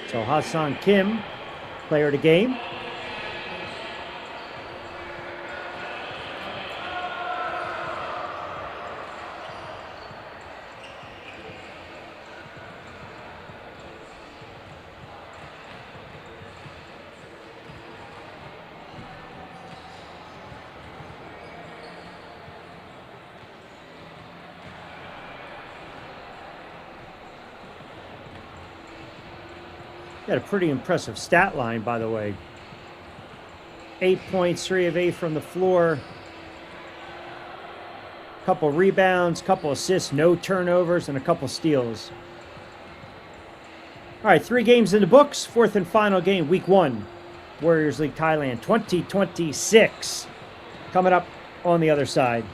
So Hassan Kim, player of the game. Got a pretty impressive stat line, by the way. 8 points, 3 of 8 from the floor. Couple rebounds, couple assists, no turnovers, and a couple steals. All right, 3 games in the books. 4th and final game, week 1. Warriors League Thailand 2026. Coming up on the other side.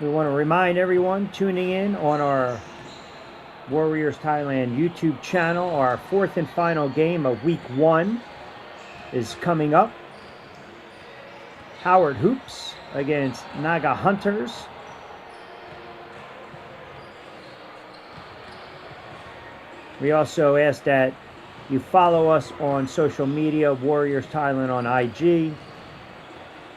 We want to remind everyone tuning in on our Warriors Thailand YouTube channel. Our 4th and final game of week 1 is coming up. Howard Hoops against Naga Hunters. We also ask that you follow us on social media, Warriors Thailand on IG.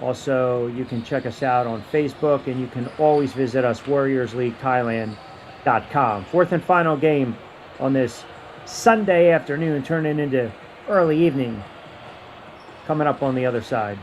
Also, you can check us out on Facebook, and you can always visit us, warriorsleaguethailand.com. 4th and final game on this Sunday afternoon, turning into early evening, coming up on the other side.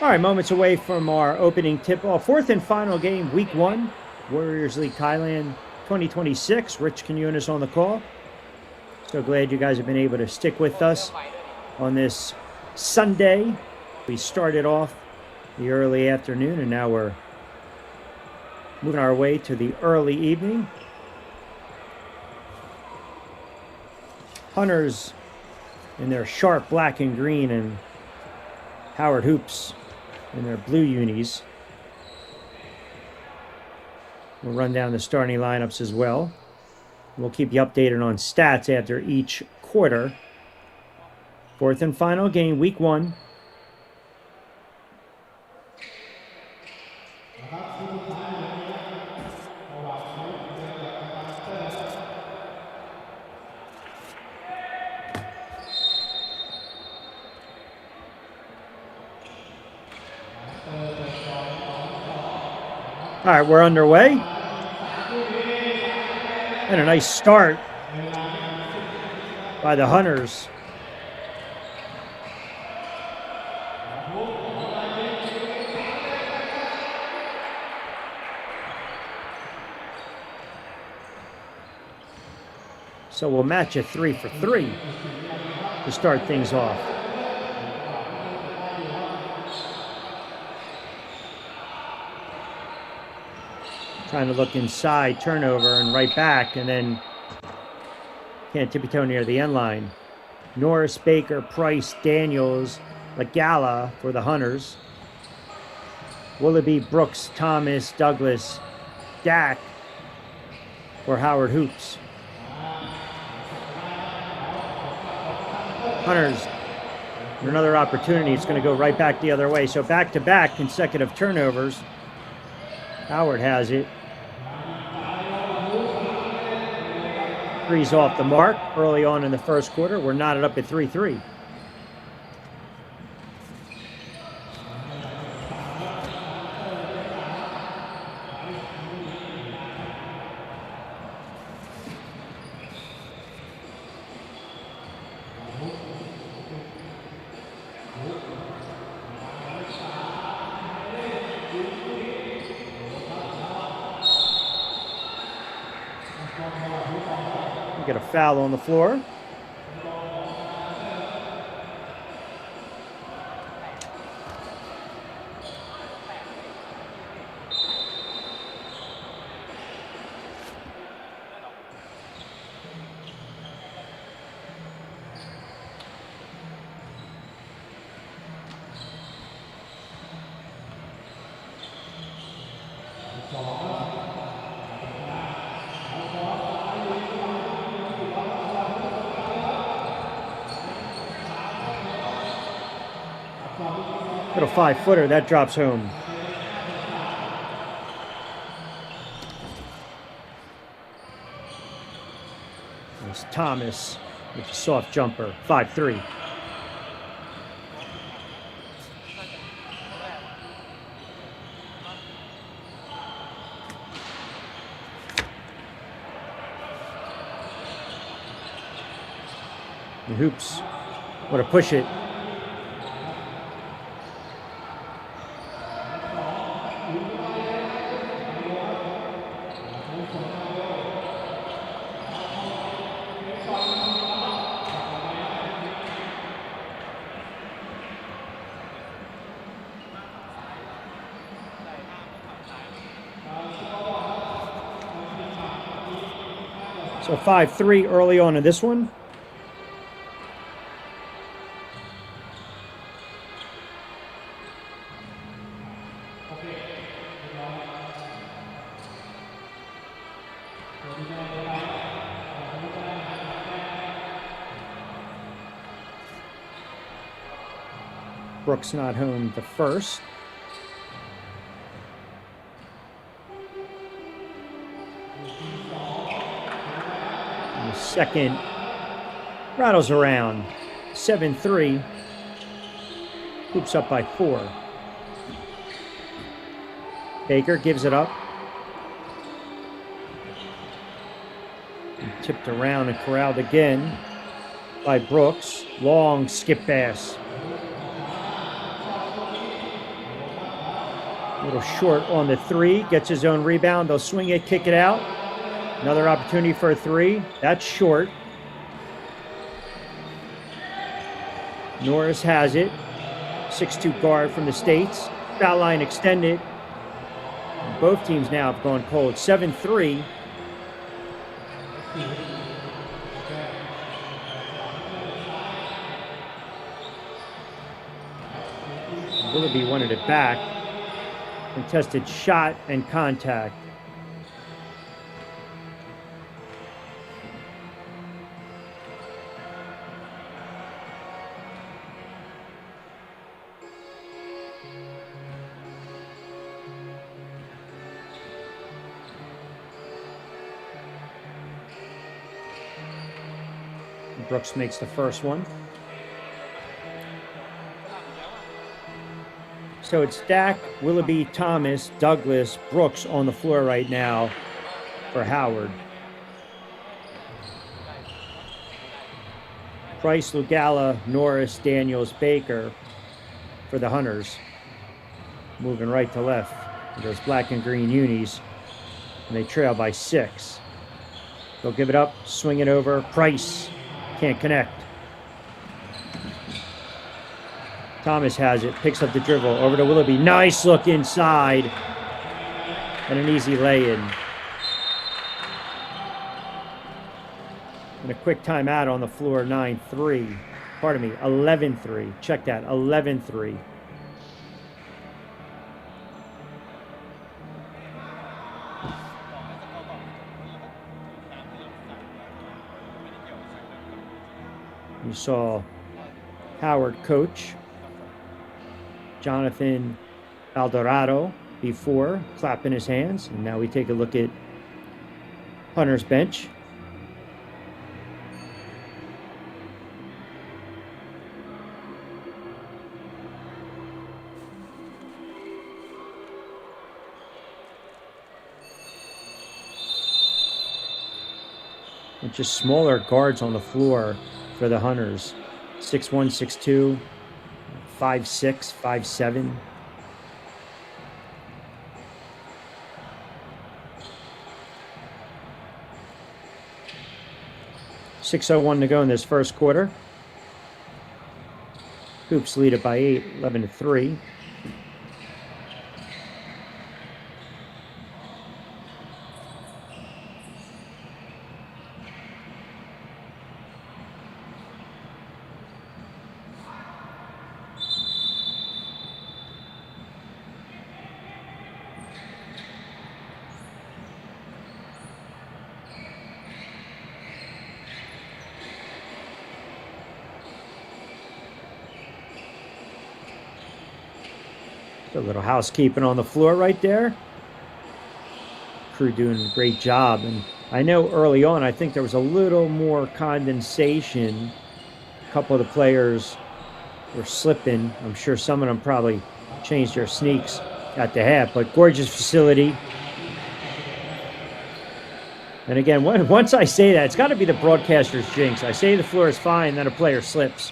All right, moments away from our opening tip-off. Fourth and final game, Week 1, Warriors League Thailand 2026. Rich Quinones on the call. So glad you guys have been able to stick with us on this Sunday. We started off the early afternoon, and now we're moving our way to the early evening. Hunters in their sharp black and green, and Howard Hoops in their blue unis. We'll run down the starting lineups as well. We'll keep you updated on stats after each quarter. Fourth and final game, Week 1. All right, we're underway. And a nice start by the Hunters. So we'll match a 3 for 3 to start things off. Trying to look inside, turnover, and right back, and then can't tippy-toe near the end line. Norris, Baker, Price, Daniels, Lagala for the Hunters. Willoughby, Brooks, Thomas, Douglas, Dak for Howard Hoops. Hunters, another opportunity. It's going to go right back the other way. So back-to-back consecutive turnovers. Howard has it. Three's off the mark early on in the first quarter. We're knotted up at 3-3. Get a foul on the floor. Little 5-footer, that drops home. There's Thomas with a soft jumper, 5-3. And Hoops, what a push it. So 5-3 early on in this one. Brooks not home the first. And the second rattles around. 7-3. Hoops up by 4. Baker gives it up. And tipped around and corralled again by Brooks. Long skip pass. A little short on the three. Gets his own rebound. They'll swing it, kick it out. Another opportunity for a three. That's short. Norris has it. 6'2" guard from the States. Foul line extended. Both teams now have gone cold. 7-3. Willoughby wanted it back. Contested shot and contact. Brooks makes the first one. So it's Dak, Willoughby, Thomas, Douglas, Brooks on the floor right now for Howard. Price, Lugala, Norris, Daniels, Baker for the Hunters. Moving right to left with those black and green unis. And they trail by 6. They'll give it up, swing it over. Price can't connect. Thomas has it, picks up the dribble, over to Willoughby. Nice look inside. And an easy lay-in. And a quick timeout on the floor, 9-3. Pardon me, 11-3. Check that, 11-3. You saw Howard coach Jonathan Alvarado before, clapping his hands. And now we take a look at Hunter's bench. And just smaller guards on the floor for the Hunters. 6'1", 6'2", 5'6", 5'7". .601 to go in this first quarter. Hoops lead it by 8, 11-3. A little housekeeping on the floor right there. Crew doing a great job. And I know early on, I think there was a little more condensation. A couple of the players were slipping. I'm sure some of them probably changed their sneaks at the half, but gorgeous facility. And again, once I say that, it's got to be the broadcaster's jinx. I say the floor is fine, then a player slips.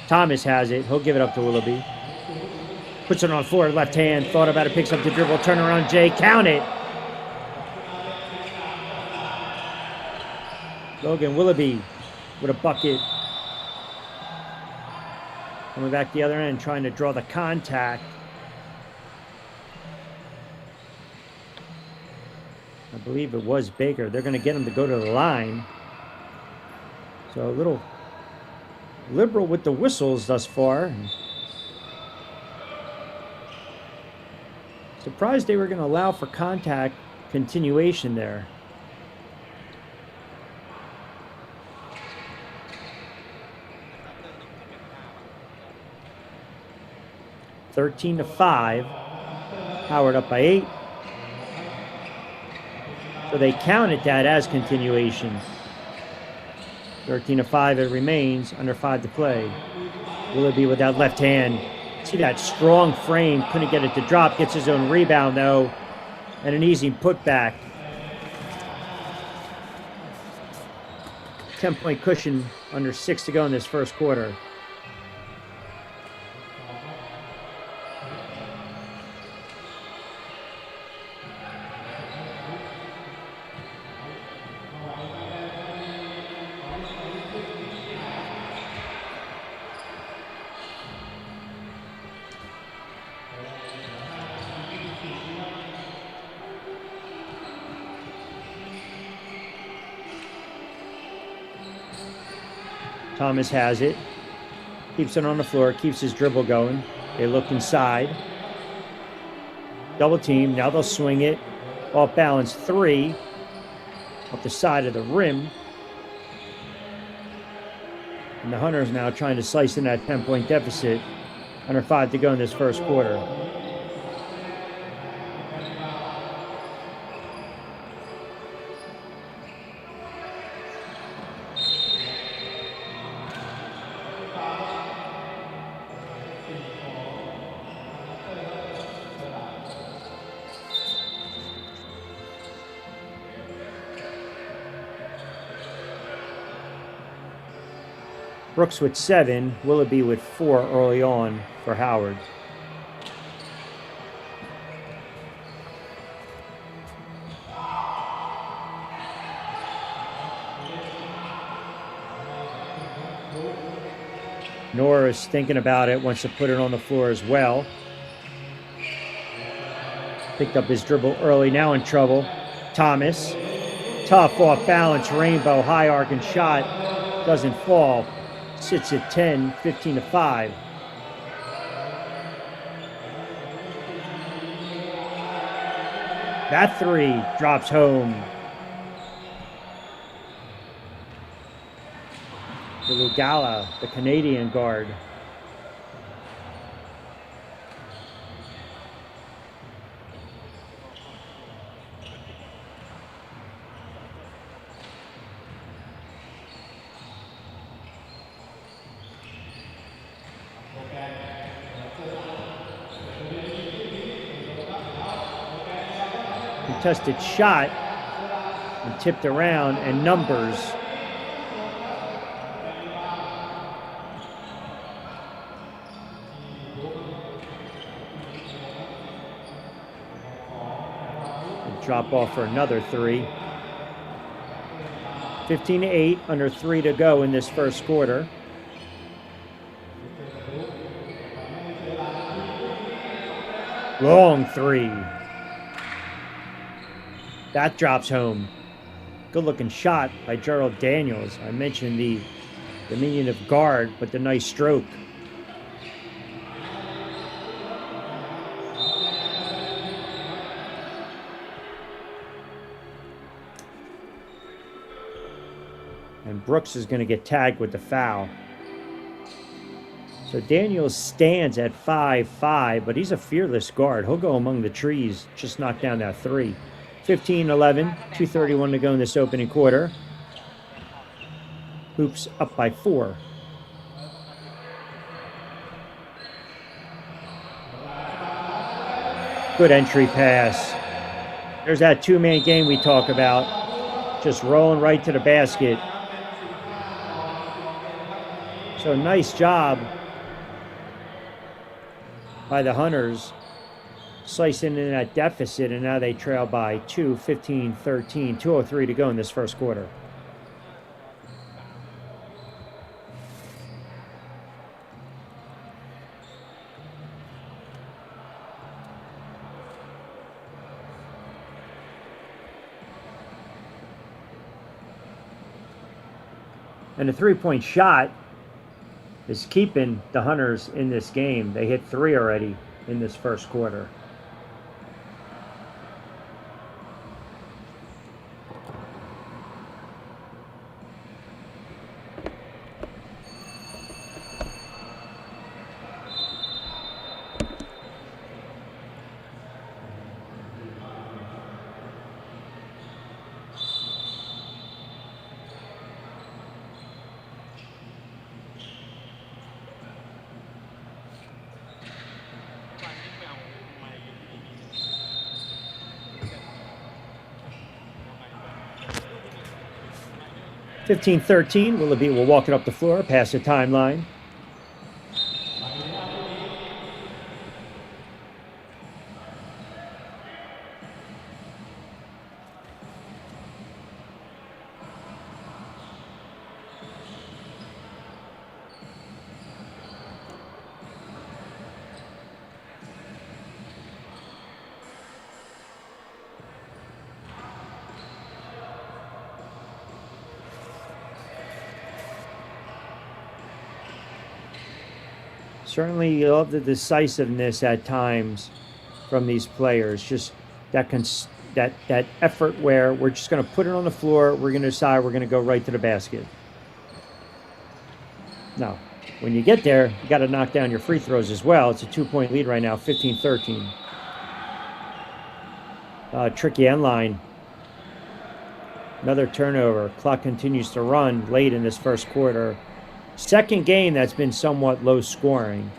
Thomas has it. He'll give it up to Willoughby. Puts it on the floor, left hand, thought about it, picks up the dribble, turn around, Jay, count it. Logan Willoughby with a bucket. Coming back the other end, trying to draw the contact. I believe it was Baker. They're going to get him to go to the line. So a little liberal with the whistles thus far. Surprised they were going to allow for contact continuation there. (13-5). Howard up by 8. So they counted that as continuation. 13-5 it remains, under 5 to play. Willoughby with that left hand. See that strong frame, couldn't get it to drop, gets his own rebound though, and an easy putback. 10-point cushion, under 6 to go in this first quarter. Thomas has it. Keeps it on the floor. Keeps his dribble going. They look inside. Double team. Now they'll swing it. Off balance 3. Off the side of the rim. And the Hunters now trying to slice in that 10-point deficit. Under 5 to go in this first quarter. Brooks with 7, Willoughby with 4 early on for Howard. Norris thinking about it, wants to put it on the floor as well. Picked up his dribble early, now in trouble. Thomas, tough off balance, rainbow, high arcing shot, doesn't fall. Sits at 10, 15 to 5. That 3 drops home. For Lugala, the Canadian guard. Contested shot and tipped around, and numbers. And drop off for another 3. 15 to 8, under 3 to go in this first quarter. Long 3. That drops home. Good looking shot by Gerald Daniels. I mentioned the diminutive guard, but the nice stroke. And Brooks is going to get tagged with the foul. So Daniels stands at 5'5", but he's a fearless guard. He'll go among the trees, just knock down that 3. 15-11, 2:31 to go in this opening quarter. Hoops up by 4. Good entry pass. There's that 2-man game we talk about. Just rolling right to the basket. So nice job by the Hunters. Slicing in that deficit, and now they trail by 2, 15-13, 2:03 to go in this first quarter. And the 3-point shot is keeping the Hunters in this game. They hit 3 already in this first quarter. (15-13). Willoughby will walk it up the floor, past the timeline. Certainly, you love the decisiveness at times from these players. Just that effort where we're just going to put it on the floor. We're going to decide we're going to go right to the basket. Now, when you get there, you got to knock down your free throws as well. It's a 2-point lead right now, 15-13. Tricky end line. Another turnover. Clock continues to run late in this first quarter. Second game that's been somewhat low scoring.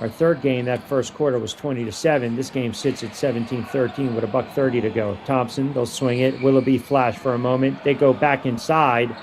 Our third game, that first quarter, was 20-7. This game sits at 17-13 with $1:30 to go. Thompson, they'll swing it. Willoughby flash for a moment. They go back inside.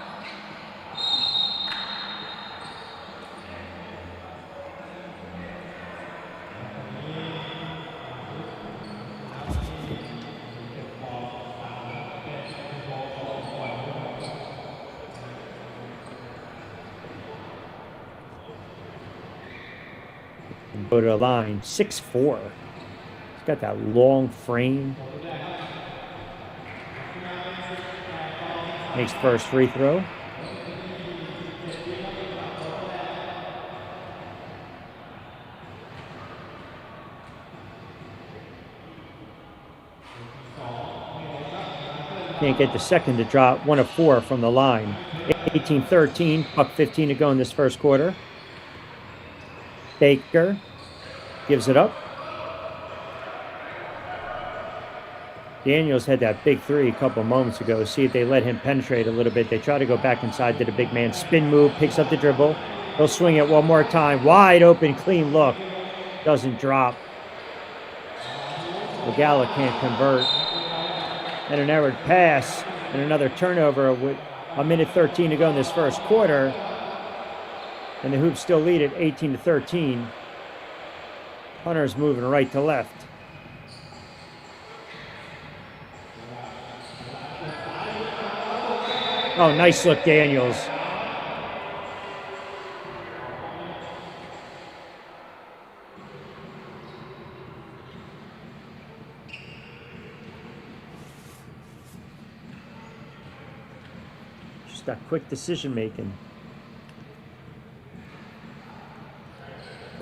Go to the line, 6'4". He's got that long frame. Makes first free throw. Can't get the second to drop. 1 of 4 from the line. 18-13, $1:15 to go in this first quarter. Baker gives it up. Daniels had that big three a couple moments ago. See if they let him penetrate a little bit. They try to go back inside to the big man. Spin move, picks up the dribble. He'll swing it one more time. Wide open, clean look. Doesn't drop. Naga can't convert. And an errant pass and another turnover with 1:13 to go in this first quarter. And the Hoops still lead at 18-13. Hunter's moving right to left. Oh, nice look, Daniels. Just that quick decision making.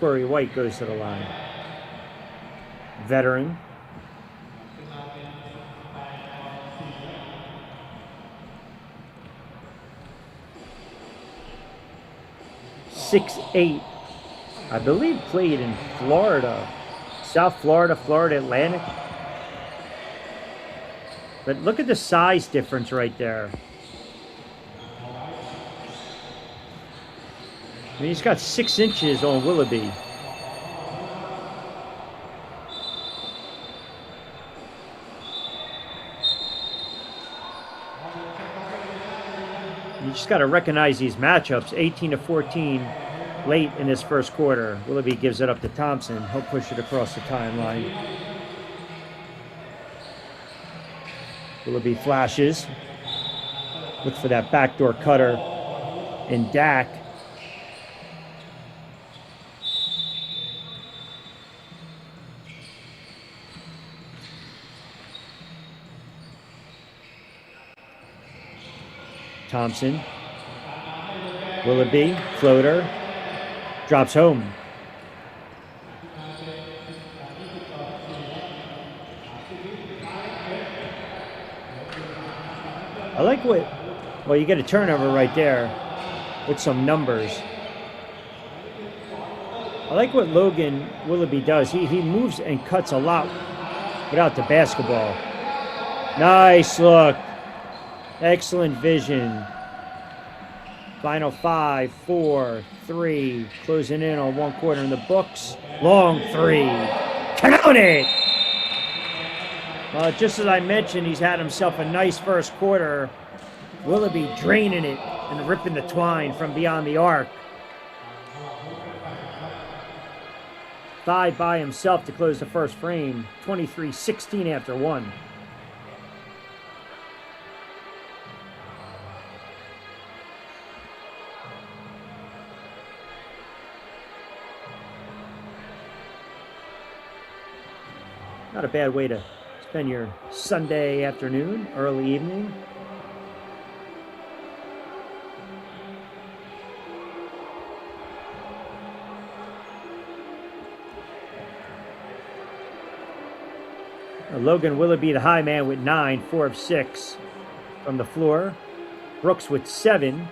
Corey White goes to the line. Veteran. .68. I believe played in Florida. South Florida, Florida Atlantic. But look at the size difference right there. I mean, he's got 6 inches on Willoughby. You just got to recognize these matchups. 18-14 late in this first quarter. Willoughby gives it up to Thompson. He'll push it across the timeline. Willoughby flashes. Look for that backdoor cutter. And Dak. Thompson. Willoughby, floater, drops home. I like what, well, you get a turnover right there with some numbers. I like what Logan Willoughby does. He moves and cuts a lot without the basketball. Nice look. Excellent vision. Final 5, 4, 3. Closing in on 1 quarter in the books. Long 3. Count it! Well, just as I mentioned, he's had himself a nice first quarter. Willoughby draining it and ripping the twine from beyond the arc. 5 by himself to close the first frame. 23-16 after 1. Not a bad way to spend your Sunday afternoon, early evening. Logan Willoughby, the high man, with 9, 4 of 6 from the floor. Brooks with 7.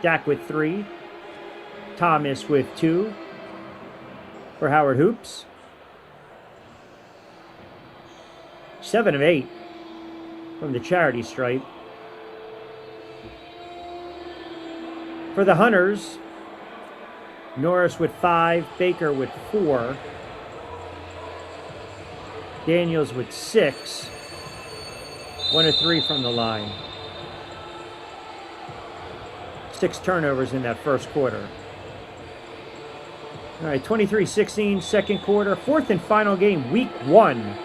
Dak with 3. Thomas with 2 for Howard Hoops. 7 of 8 from the charity stripe. For the Hunters, Norris with 5, Baker with 4, Daniels with 6, 1 of 3 from the line. 6 turnovers in that first quarter. All right, 23-16, second quarter, fourth and final game, week 1.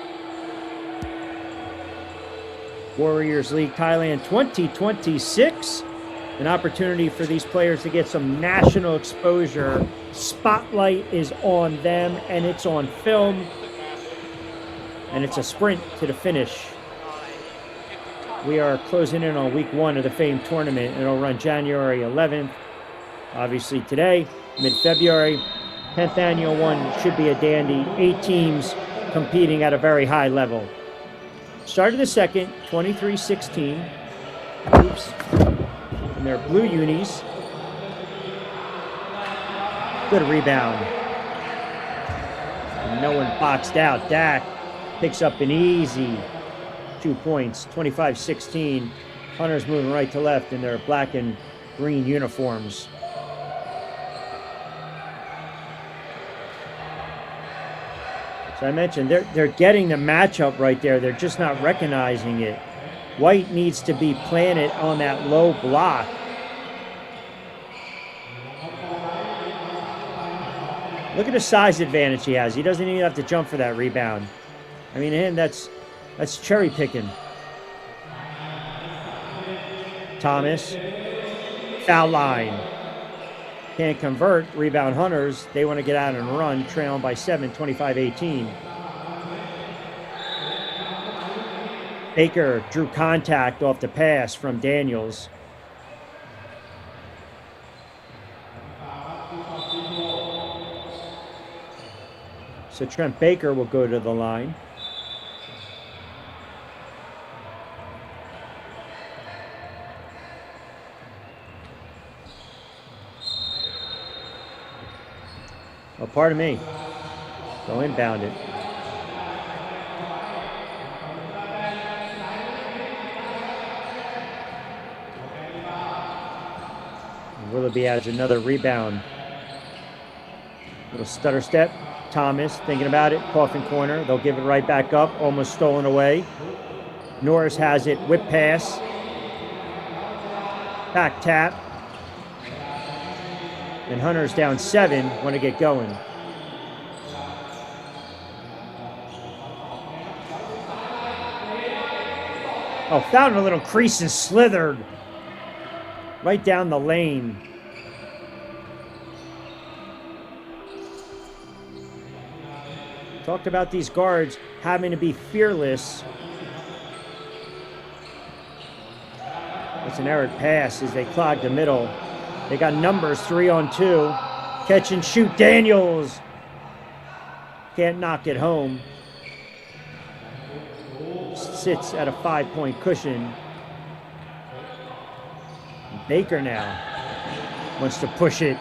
Warriors League Thailand 2026. An opportunity for these players to get some national exposure. Spotlight is on them, and it's on film. And it's a sprint to the finish. We are closing in on week 1 of the famed tournament. It'll run January 11th. Obviously today, mid-February. 10th annual one should be a dandy. 8 teams competing at a very high level. Start of the second, 23-16. Oops. In their blue unis. Good rebound. No one boxed out. Dak picks up an easy 2 points, 25-16. Hunters moving right to left in their black and green uniforms. So I mentioned they're getting the matchup right there. They're just not recognizing it. White needs to be planted on that low block. Look at the size advantage he has. He doesn't even have to jump for that rebound. I mean, and that's cherry picking. Thomas, foul line. Can't convert. Rebound Hunters. They want to get out and run, trailing by 7, 25-18. Baker drew contact off the pass from Daniels. So Trent Baker will go to the line. Oh, pardon me. Go inbound it. Willoughby adds another rebound. Little stutter step. Thomas thinking about it. Coffin corner. They'll give it right back up. Almost stolen away. Norris has it. Whip pass. Back tap. And Hunters down 7. Want to get going. Oh, found a little crease and slithered right down the lane. Talked about these guards having to be fearless. It's an errant pass as they clog the middle. They got numbers 3 on 2. Catch and shoot. Daniels can't knock it home. Sits at a 5-point cushion. Baker now wants to push it.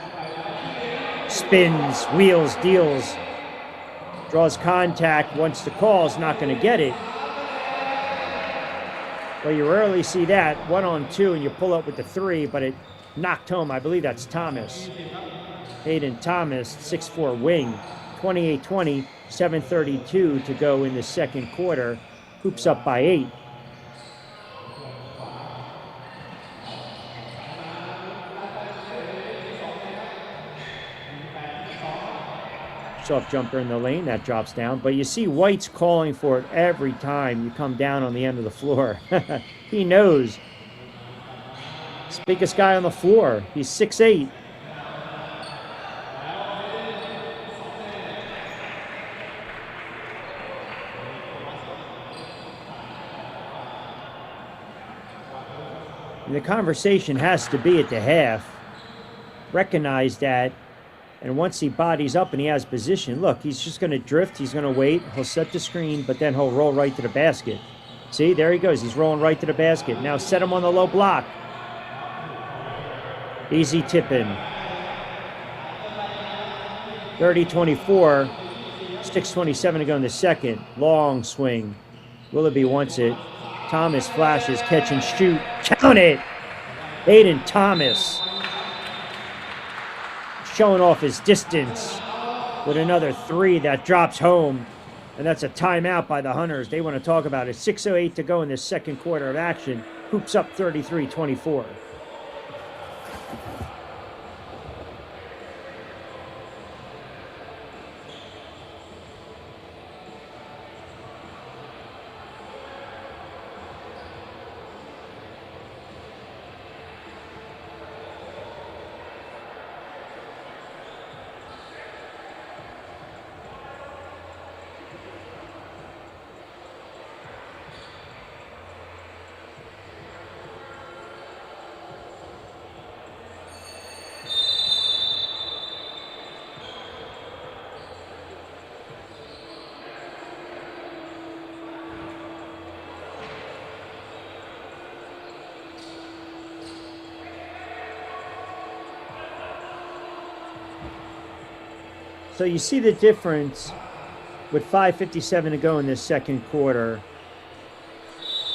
Spins, wheels, deals. Draws contact, wants to call, is not going to get it. Well, you rarely see that. 1 on 2, and you pull up with the 3, but it knocked home. I believe that's Thomas. Hayden Thomas, 6'4" wing. 28-20, 7:32 to go in the second quarter. Hoops up by 8. Soft jumper in the lane, that drops down. But you see White's calling for it every time you come down on the end of the floor. He knows. It's the biggest guy on the floor. He's 6'8". And the conversation has to be at the half. Recognize that And once he bodies up and he has position, look, he's just going to drift. He's going to wait. He'll set the screen, but then he'll roll right to the basket. See, there he goes. He's rolling right to the basket. Now set him on the low block. Easy tip in. 30-24. 6:27 to go in the second. Long swing. Willoughby wants it. Thomas flashes, catch and shoot. Count it! Aiden Thomas showing off his distance with another three that drops home. And that's a timeout by the Hunters. They want to talk about it. 6:08 to go in the second quarter of action. Hoops up 33-24. So you see the difference with 5:57 to go in this second quarter.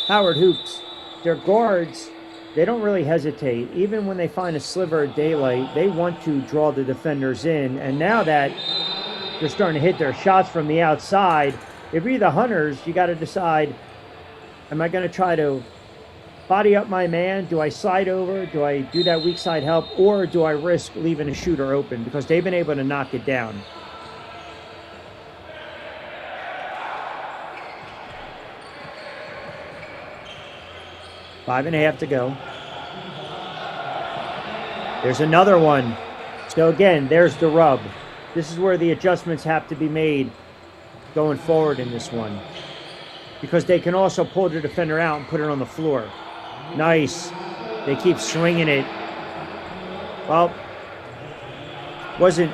Howard Hoops, their guards, they don't really hesitate. Even when they find a sliver of daylight, they want to draw the defenders in. And now that they're starting to hit their shots from the outside, if you're the Hunters, you got to decide, am I going to try to body up my man? Do I slide over? Do I do that weak side help? Or do I risk leaving a shooter open? Because they've been able to knock it down. Five and a half to go. There's another one. So again, there's the rub. This is where the adjustments have to be made going forward in this one. Because they can also pull the defender out and put it on the floor. Nice. They keep swinging it. Well, wasn't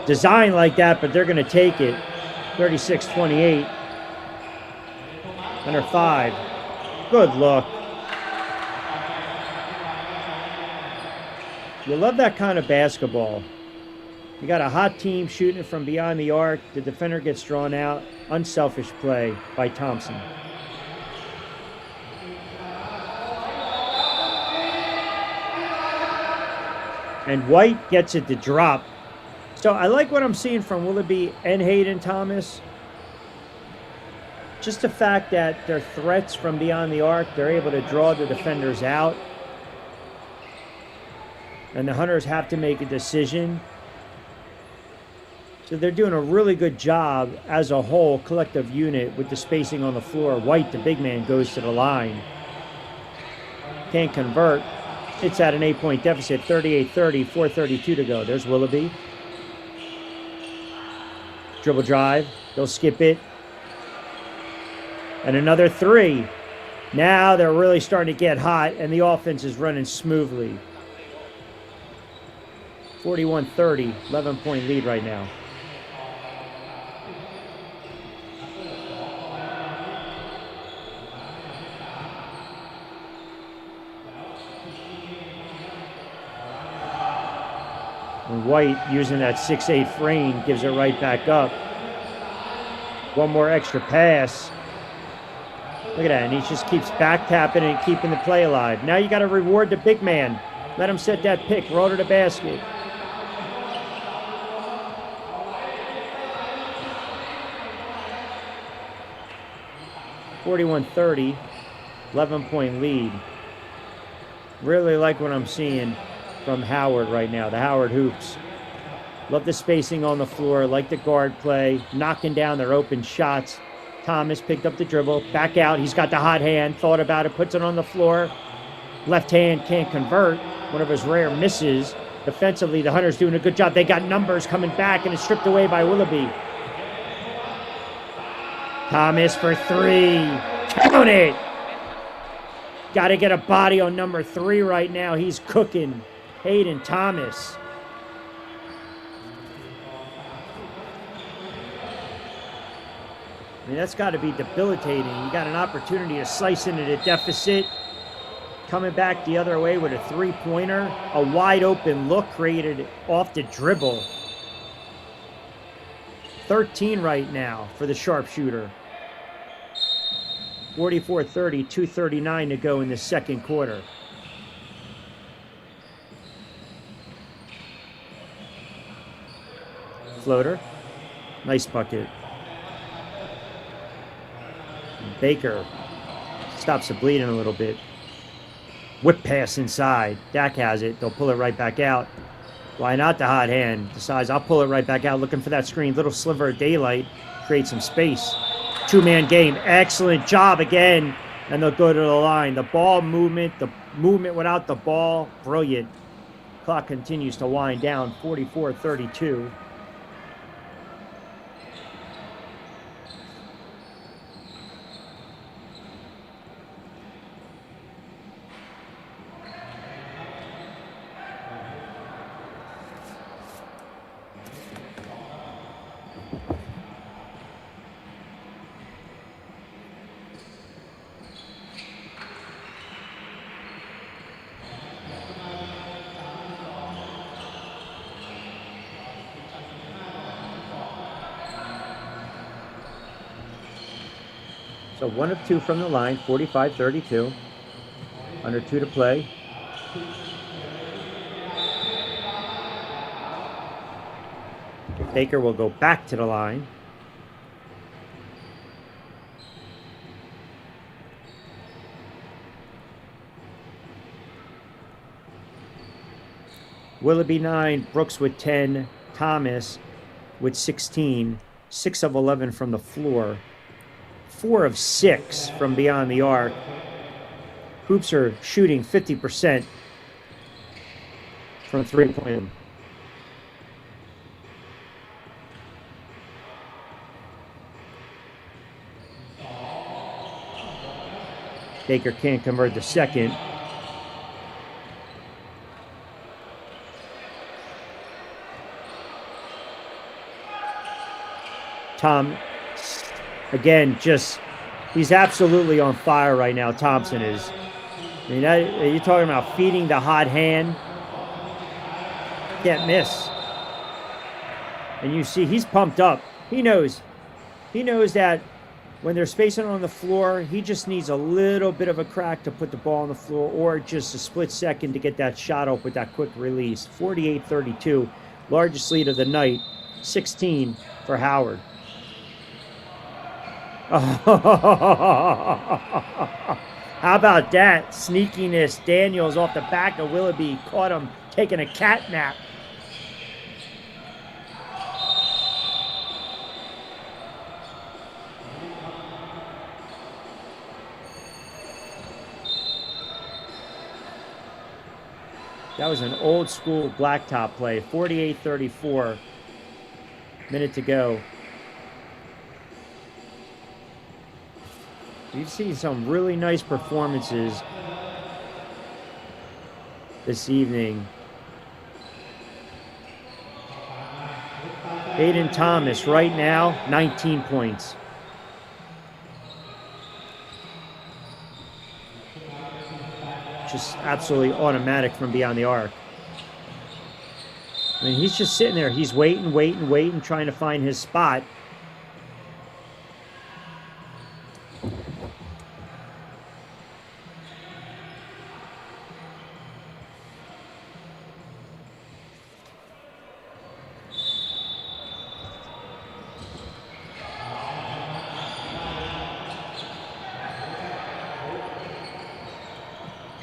designed like that, but they're going to take it. 36-28. Under 5. Good look. You love that kind of basketball. You got a hot team shooting it from beyond the arc. The defender gets drawn out. Unselfish play by Thompson. And White gets it to drop. So I like what I'm seeing from Willoughby and Hayden Thomas. Just the fact that they're threats from beyond the arc. They're able to draw the defenders out. And the Hunters have to make a decision. So they're doing a really good job as a whole, collective unit, with the spacing on the floor. White, the big man, goes to the line. Can't convert. It's at an 8-point deficit, 38-30, 4:32 to go. There's Willoughby. Dribble drive. They'll skip it. And another three. Now they're really starting to get hot, and the offense is running smoothly. 41-30, 11-point lead right now. And White, using that 6'8" frame, gives it right back up. One more extra pass. Look at that, and he just keeps back tapping and keeping the play alive. Now you got to reward the big man. Let him set that pick, roll to the basket. (41-30), 11-point lead. Really like what I'm seeing from Howard right now, the Howard Hoops. Love the spacing on the floor, like the guard play, knocking down their open shots. Thomas picked up the dribble, back out. He's got the hot hand, thought about it, puts it on the floor. Left hand can't convert. One of his rare misses. Defensively, the Hunters doing a good job. They got numbers coming back, and it's stripped away by Willoughby. Thomas for three. Count it! Got to get a body on number 3 right now. He's cooking. Hayden Thomas. I mean, that's got to be debilitating. You got an opportunity to slice into the deficit. Coming back the other way with a three-pointer. A wide open look created off the dribble. 13 right now for the sharpshooter. 44-30, 2:39 to go in the second quarter. Floater. Nice bucket. Baker stops the bleeding a little bit. Whip pass inside. Dak has it. They'll pull it right back out. Why not the hot hand? Decides I'll pull it right back out, looking for that screen. Little sliver of daylight. Create some space. Two-man game. Excellent job again. And they'll go to the line. The ball movement, the movement without the ball, brilliant. Clock continues to wind down. 44-32. So 1 of 2 from the line, 45-32. Under 2 to play. Baker will go back to the line. Willoughby 9, Brooks with 10, Thomas with 16, 6 of 11 from the floor. 4 of 6 from beyond the arc. Hoops are shooting 50% from three-point. Baker can't convert the second. Tom, again, he's absolutely on fire right now, Thompson is. I mean, you're talking about feeding the hot hand. Can't miss. And you see, he's pumped up. He knows that when they're spacing on the floor, he just needs a little bit of a crack to put the ball on the floor, or just a split second to get that shot up with that quick release. 48-32, largest lead of the night, 16 for Howard. How about that? Sneakiness. Daniels off the back of Willoughby. Caught him taking a cat nap. That was an old school blacktop play. 48-34. Minute to go. We've seen some really nice performances this evening. Aiden Thomas right now, 19 points. Just absolutely automatic from beyond the arc. I mean, he's just sitting there. He's waiting, trying to find his spot.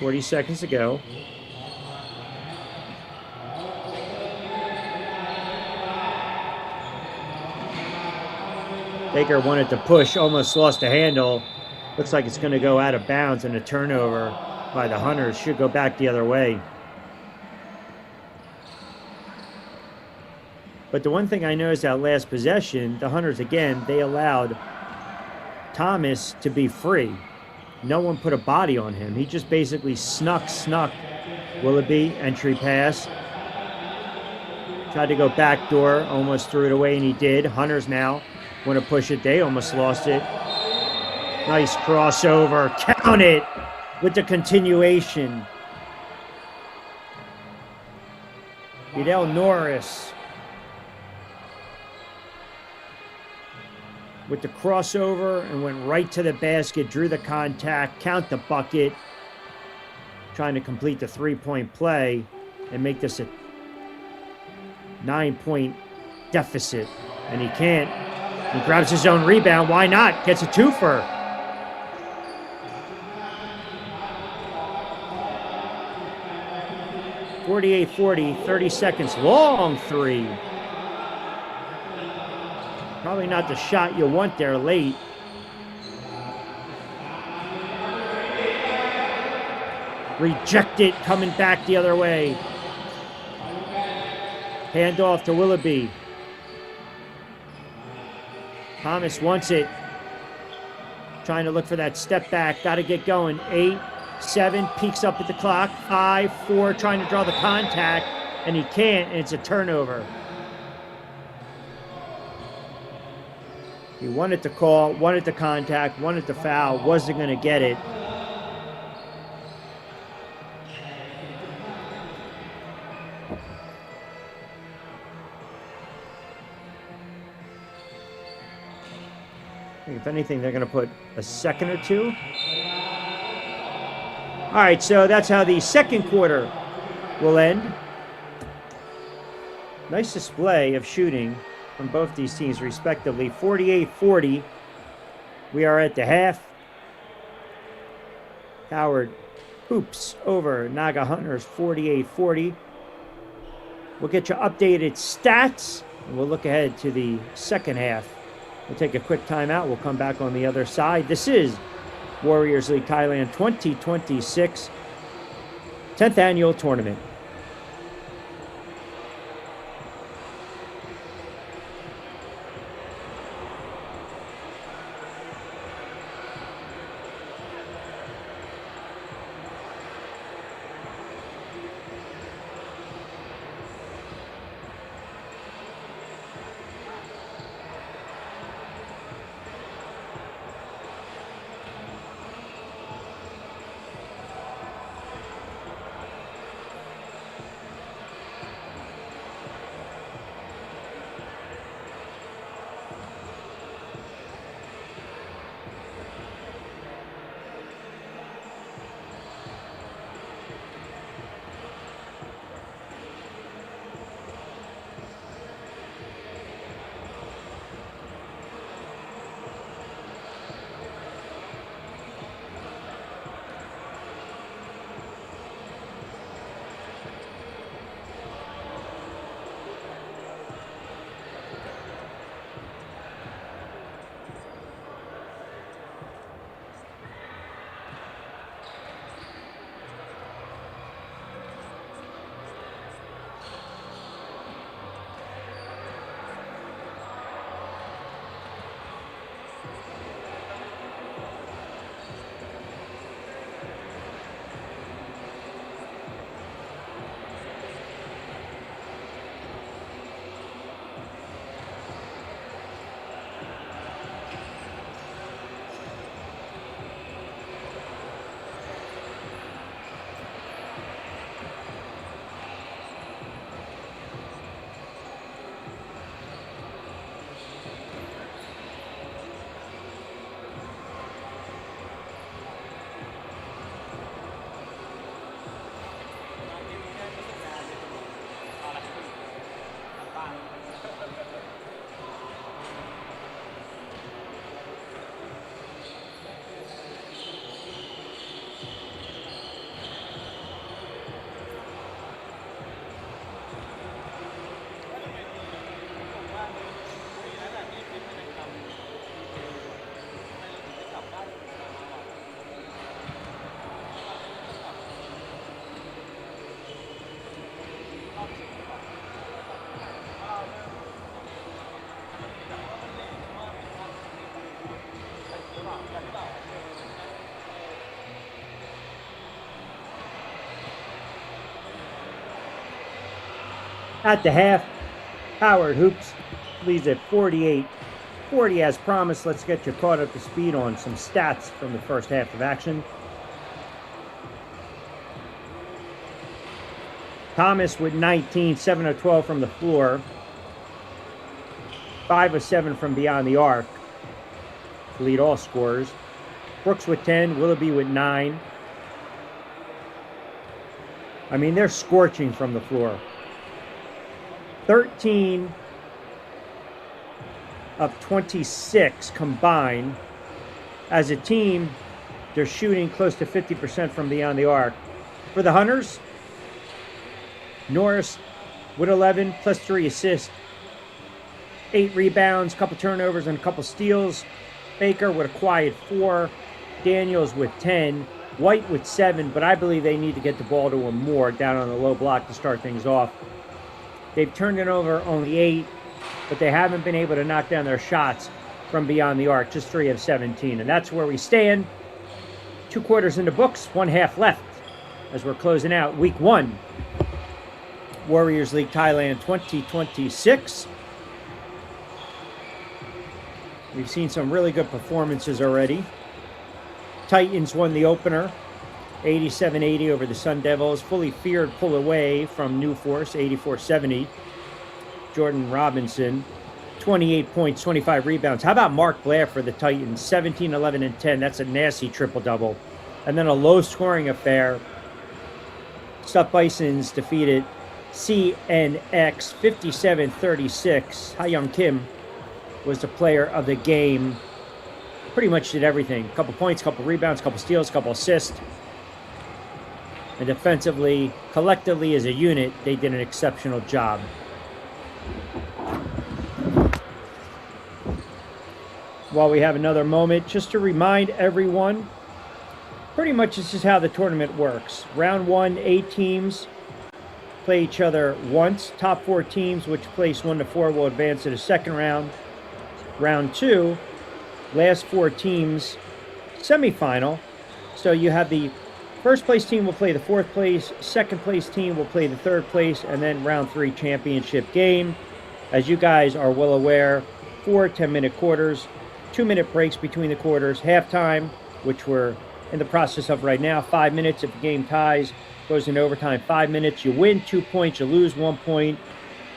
.40 seconds to go. Baker wanted to push, almost lost the handle. Looks like it's going to go out of bounds, and a turnover by the Hunters should go back the other way. But the one thing I noticed that last possession, the Hunters, again, they allowed Thomas to be free. No one put a body on him. He just basically snuck. Willoughby, entry pass. Tried to go backdoor, almost threw it away, and he did. Hunters now Want to push it. They almost lost it. Nice crossover. Count it with the continuation. Fidel Norris with the crossover and went right to the basket, drew the contact, count the bucket, trying to complete the three-point play and make this a 9-point deficit. And he can't. He grabs his own rebound. Why not? Gets a twofer. .48-40, 30 seconds. Long three. Probably not the shot you want there late. Rejected, coming back the other way. Hand off to Willoughby. Thomas wants it. Trying to look for that step back. Got to get going. 8, 7, peeks up at the clock. 5, 4, trying to draw the contact, and he can't, and it's a turnover. He wanted to call, wanted the contact, wanted the foul, wasn't going to get it. If anything, they're going to put a second or two. All right, so that's how the second quarter will end. Nice display of shooting from both these teams, respectively. 48-40. We are at the half. Howard hoops over Naga Hunters 48-40. We'll get you updated stats, and we'll look ahead to the second half. We'll take a quick timeout. We'll come back on the other side. This is Warriors League Thailand 2026 10th Annual Tournament. At the half, Howard hoops, leads at 48-40. 6:40 as promised. Let's get you caught up to speed on some stats from the first half of action. Thomas with 19, 7 of 12 from the floor, 5 of 7 from beyond the arc to lead all scorers. Brooks with 10, Willoughby with 9. I mean, they're scorching from the floor. 13 of 26 combined. As a team, they're shooting close to 50% from beyond the arc. For the Hunters, Norris with 11 plus 3 assists, 8 rebounds, couple turnovers, and a couple steals. Baker with a quiet 4. Daniels with 10. White with 7, but I believe they need to get the ball to him more down on the low block to start things off. They've turned it over only 8, but they haven't been able to knock down their shots from beyond the arc, just 3 of 17. And that's where we stand. 2 quarters in the books, 1 half left as we're closing out week 1. Warriors League Thailand 2026. We've seen some really good performances already. Titans won the opener, 87-80 over the Sun Devils. Fully feared pull away from New Force, 84-70. Jordan Robinson, 28 points, 25 rebounds. How about Mark Blair for the Titans? 17, 11, and 10. That's a nasty triple-double. And then a low-scoring affair. Stuff Bisons defeated CNX 57-36. Ha-Young Kim was the player of the game. Pretty much did everything. A couple points, couple rebounds, couple steals, couple assists. And defensively, collectively as a unit, they did an exceptional job. While we have another moment, just to remind everyone, pretty much this is how the tournament works. Round 1, 8 teams play each other once. Top 4 teams, which place 1 to 4, will advance to the second round. Round 2, last 4 teams, semifinal. So you have the first place team will play the 4th place, second place team will play the 3rd place, and then round 3 championship game. As you guys are well aware, 4 10-minute quarters, 2-minute breaks between the quarters, halftime, which we're in the process of right now, 5 minutes. If the game ties, goes in overtime, 5 minutes. You win 2 points, you lose 1 point.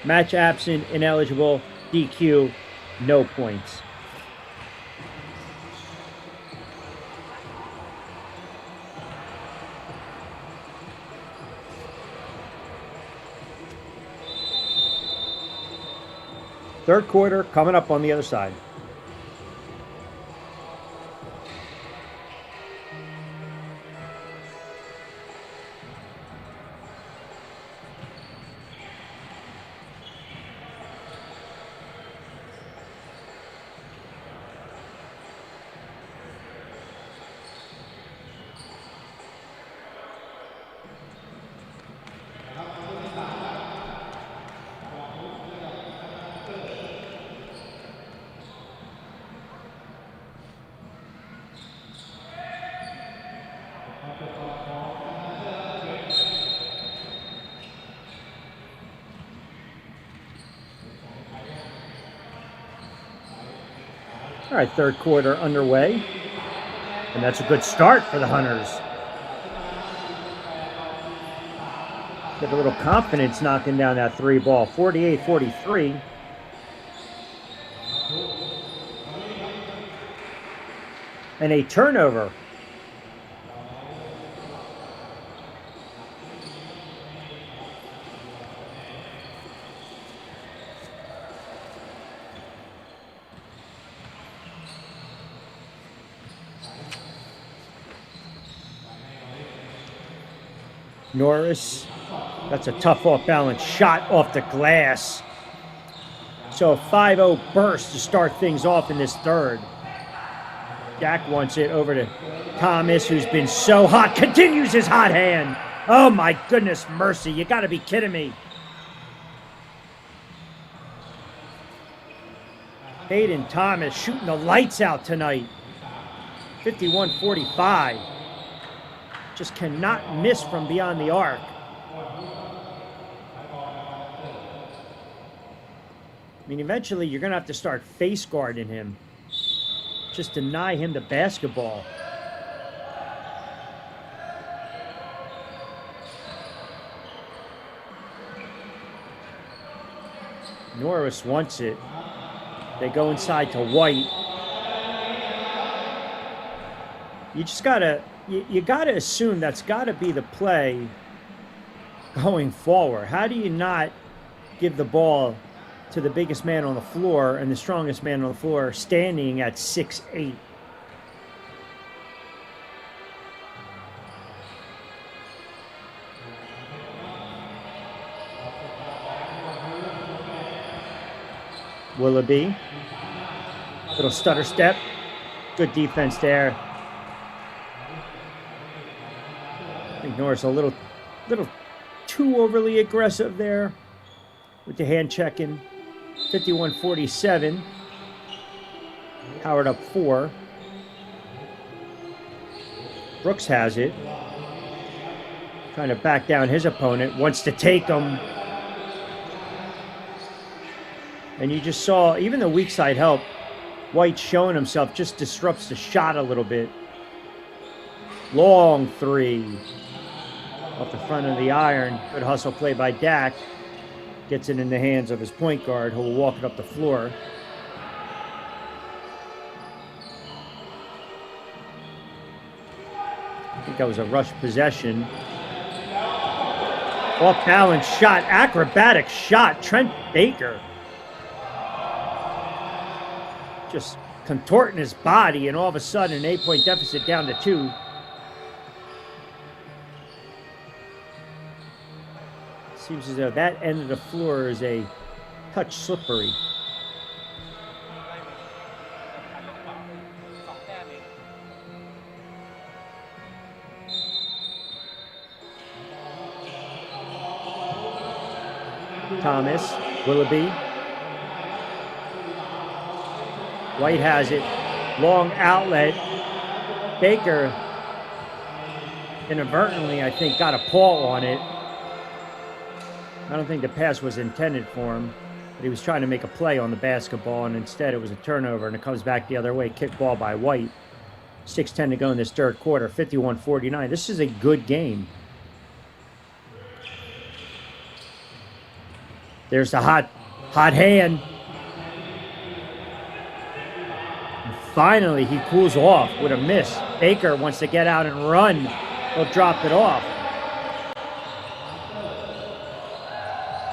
Match absent, ineligible, DQ, no points. Third quarter coming up on the other side. All right, third quarter underway. And that's a good start for the Hunters. Get a little confidence knocking down that 3 ball. 48-43. And a turnover. Norris, that's a tough off-balance shot off the glass. So a 5-0 burst to start things off in this third. Jack wants it over to Thomas, who's been so hot, continues his hot hand. Oh my goodness mercy, you gotta be kidding me. Hayden Thomas shooting the lights out tonight. 51-45. Just cannot miss from beyond the arc. I mean, eventually you're going to have to start face guarding him. Just deny him the basketball. Norris wants it. They go inside to White. You just gotta, you gotta assume that's gotta be the play going forward. How do you not give the ball to the biggest man on the floor and the strongest man on the floor standing at 6'8"? Willoughby, little stutter step, good defense there. I think Norris a little too overly aggressive there with the hand checking. 51-47. Howard up 4. Brooks has it. Trying to back down his opponent. Wants to take him. And you just saw, even the weak side help, White showing himself just disrupts the shot a little bit. Long 3. Off the front of the iron. Good hustle play by Dak. Gets it in the hands of his point guard, who will walk it up the floor. I think that was a rush possession. Off balance shot, acrobatic shot. Trent Baker just contorting his body, and all of a sudden an 8-point deficit down to 2. Seems as though that end of the floor is a touch slippery. Thomas, Willoughby. White has it. Long outlet. Baker inadvertently, I think, got a paw on it. I don't think the pass was intended for him, but he was trying to make a play on the basketball, and instead it was a turnover, and it comes back the other way. Kick ball by White. 6:10 to go in this third quarter. 51-49. This is a good game. There's the hot hand. And finally, he cools off with a miss. Baker wants to get out and run. He'll drop it off.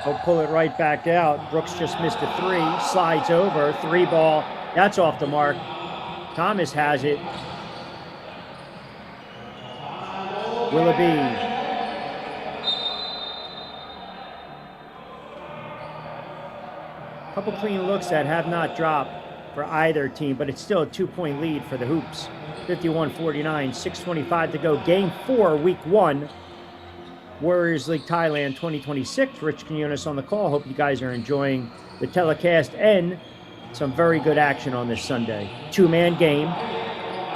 He'll pull it right back out. Brooks just missed a 3. Slides over. 3 ball. That's off the mark. Thomas has it. Willoughby. Couple clean looks that have not dropped for either team, but it's still a 2-point lead for the Hoops. 51-49, 6:25 to go. Game 4, Week 1. Warriors League Thailand 2026. Rich Quinones on the call. Hope you guys are enjoying the telecast and some very good action on this Sunday. 2-man game.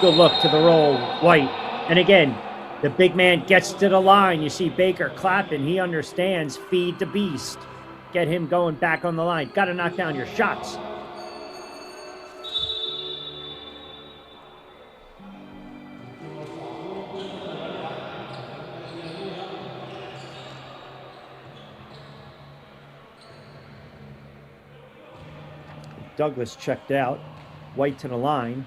Good look to the roll. White. And again, the big man gets to the line. You see Baker clapping. He understands. Feed the beast. Get him going back on the line. Got to knock down your shots. Douglas checked out. White to the line.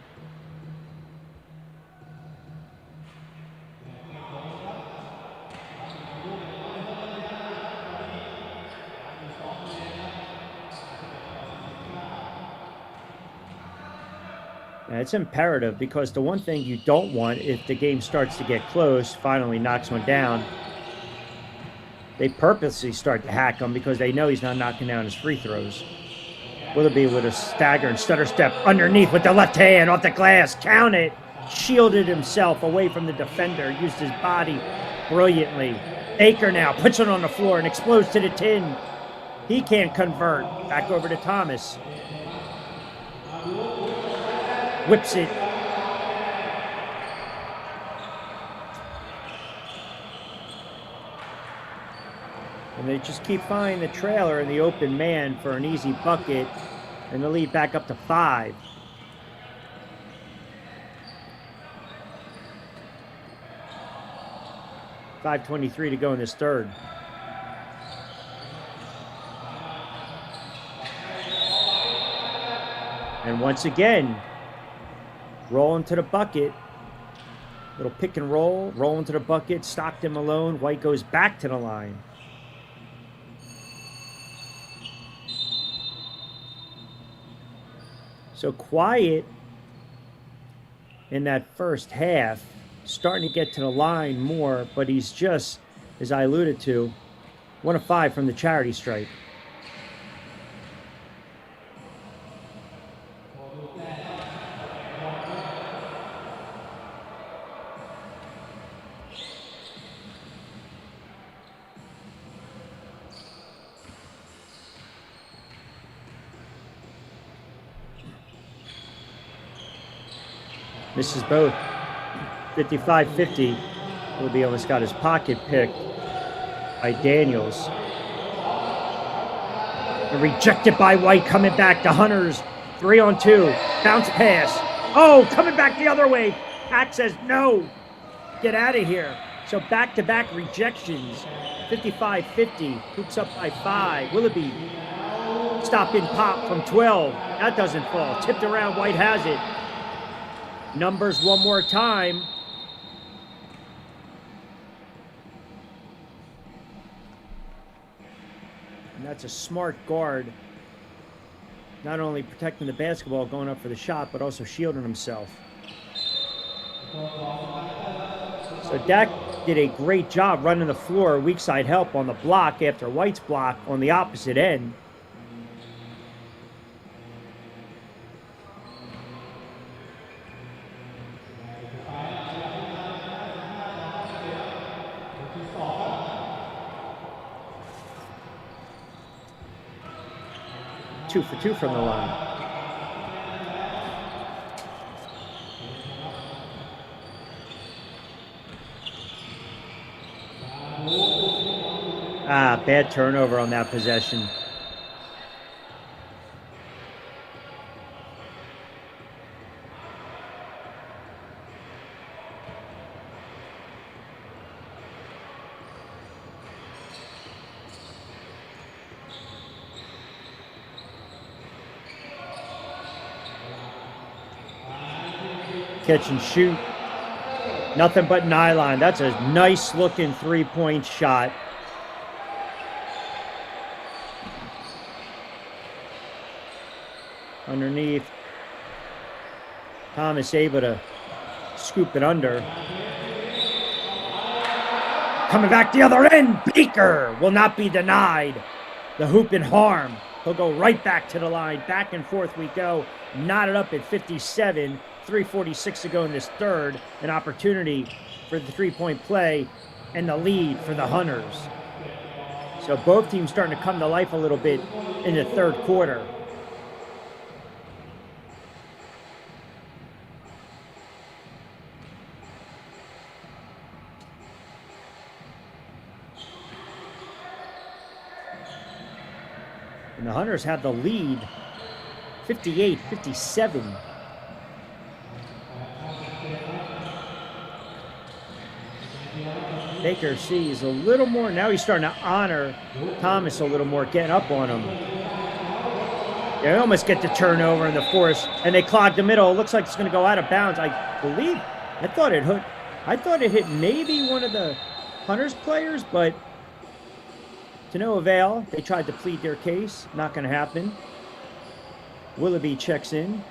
Now, it's imperative, because the one thing you don't want, if the game starts to get close, finally knocks one down, they purposely start to hack him because they know he's not knocking down his free throws. Willoughby with a stagger and stutter step underneath with the left hand off the glass. Count it. Shielded himself away from the defender. Used his body brilliantly. Baker now puts it on the floor and explodes to the tin. He can't convert. Back over to Thomas. Whips it. And And they just keep finding the trailer and the open man for an easy bucket, and the lead back up to 5. .523 to go in this third. And once again, rolling to the bucket. Little pick and roll, rolling to the bucket, Stockton Malone. White goes back to the line. So quiet in that first half, starting to get to the line more, but he's just, as I alluded to, 1 of 5 from the charity stripe. Misses both. 55-50. Willoughby almost got his pocket picked by Daniels. And rejected by White, coming back to Hunters. 3-on-2. Bounce pass. Oh, coming back the other way. Pack says no. Get out of here. So back-to-back rejections. 55-50. Hoops up by 5. Willoughby. Stop in pop from 12. That doesn't fall. Tipped around. White has it. Numbers one more time. And that's a smart guard. Not only protecting the basketball, going up for the shot, but also shielding himself. So Dak did a great job running the floor, weak side help on the block after White's block on the opposite end. Two for 2 from the line. Bad turnover on that possession. Catch and shoot. Nothing but nylon. That's a nice looking 3-point shot. Underneath. Thomas able to scoop it under. Coming back the other end. Baker will not be denied. The hoop and harm. He'll go right back to the line. Back and forth we go. Knotted up at 57. 3:46 to go in this third. An opportunity for the 3-point play and the lead for the Hunters. So both teams starting to come to life a little bit in the third quarter. And the Hunters have the lead, 58-57. Baker sees a little more. Now he's starting to honor Thomas a little more, getting up on him. They almost get the turnover in the force, and they clog the middle. It looks like it's going to go out of bounds. I thought it hit maybe one of the Hunters players, but to no avail. They tried to plead their case. Not going to happen. Willoughby checks in.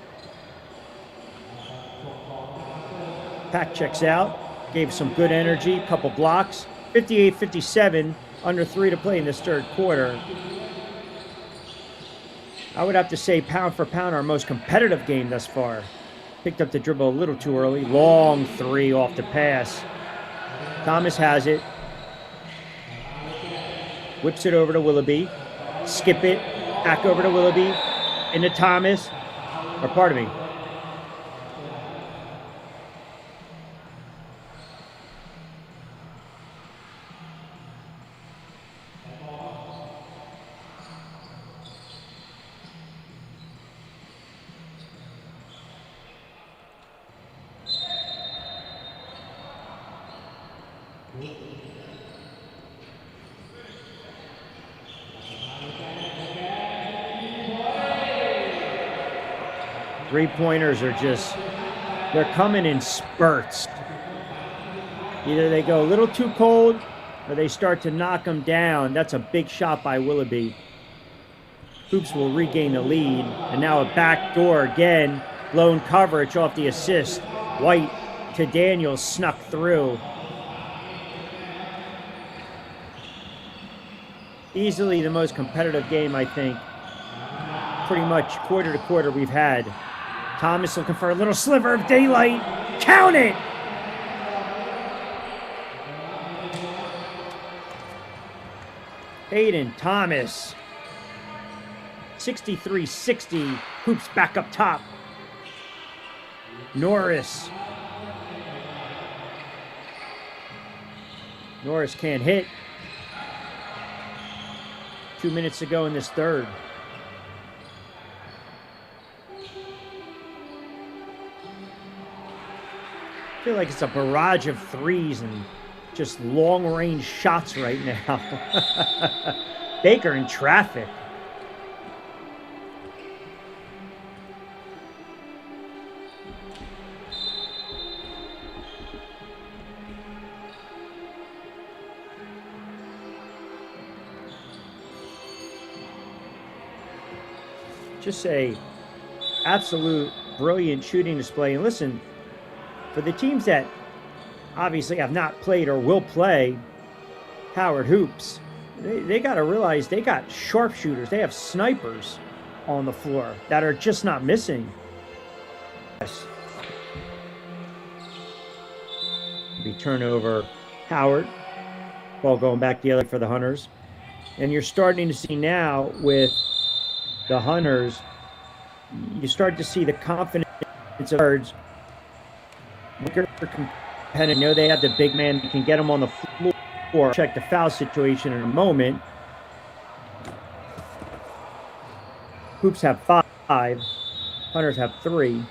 Pack checks out. Gave some good energy, couple blocks. 58-57, under 3 to play in this third quarter. I would have to say pound for pound our most competitive game thus far. Picked up the dribble a little too early. Long 3 off the pass. Thomas has it. Whips it over to Willoughby. Skip it. Back over to Willoughby. Into Thomas. Or pardon me. Three-pointers are just, they're coming in spurts. Either they go a little too cold or they start to knock them down. That's a big shot by Willoughby. Hoops will regain the lead. And now a backdoor again. Blown coverage off the assist. White to Daniels, snuck through. Easily the most competitive game, I think. Pretty much quarter to quarter we've had. Thomas looking for a little sliver of daylight. Count it! Aiden Thomas. 63-60. Hoops back up top. Norris. Norris can't hit. 2 minutes to go in this third. I feel like it's a barrage of threes and just long-range shots right now. Baker in traffic. Just a absolute brilliant shooting display. And listen, for the teams that obviously have not played or will play Howard hoops, they got to realize they got sharpshooters. They have snipers on the floor that are just not missing. Yes. Be turnover Howard. Ball going back the other for the Hunters. And you're starting to see now with the Hunters, you start to see the confidence of birds. I know they have the big man that can get them on the floor. Check the foul situation in a moment. Hoops have 5. Hunters have 3.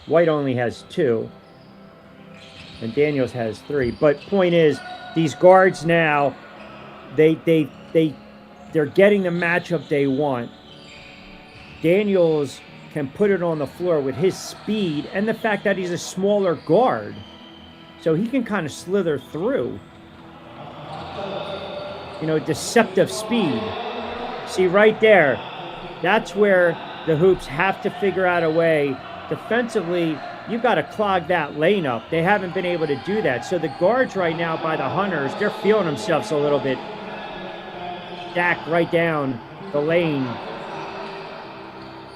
White only has 2. And Daniels has 3. But point is, these guards now, they're getting the matchup they want. Daniels can put it on the floor with his speed and the fact that he's a smaller guard. So he can kind of slither through. You know, deceptive speed. See right there, that's where the Hoops have to figure out a way. Defensively, you've got to clog that lane up. They haven't been able to do that. So the guards right now by the Hunters, they're feeling themselves a little bit. Stack right down the lane.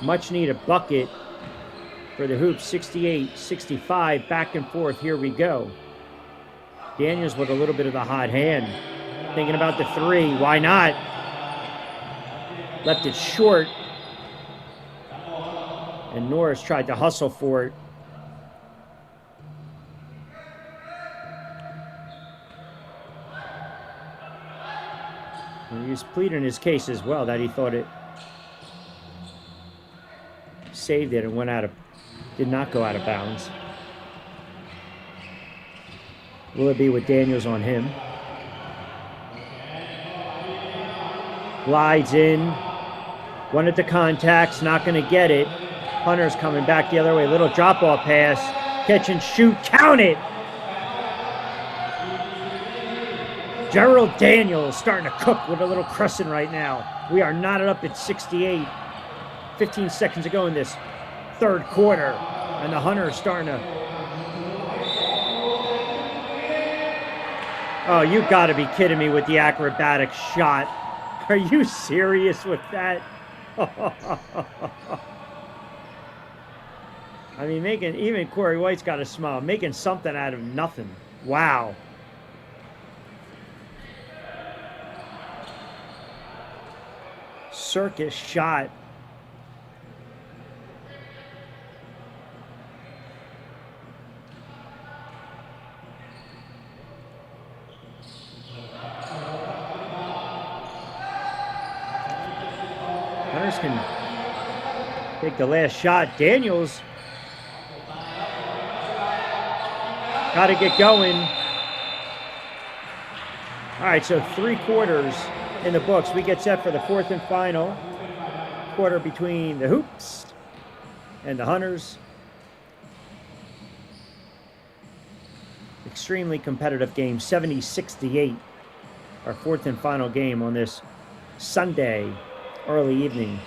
Much needed bucket for the Hoops. 68-65, back and forth. Here we go. Daniels with a little bit of the hot hand. Thinking about the 3. Why not? Left it short. And Norris tried to hustle for it. And he was pleading his case as well that he thought it saved it and did not go out of bounds. Will it be with Daniels on him? Glides in. One at the contacts, not going to get it. Hunter's coming back the other way. Little drop-off pass. Catch and shoot. Count it! Gerald Daniels starting to cook with a little crescent right now. We are knotted up at 68. 15 seconds to go in this third quarter. And the Hunters starting to... Oh, you got to be kidding me with the acrobatic shot. Are you serious with that? I mean, even Corey White's got a smile. Making something out of nothing. Wow. Circus shot. Hunters can take the last shot. Daniels Got to get going. All right, so 3 quarters in the books. We get set for the 4th and final quarter between the Hoops and the Hunters. Extremely competitive game, 70-68. Our 4th and final game on this Sunday early evening.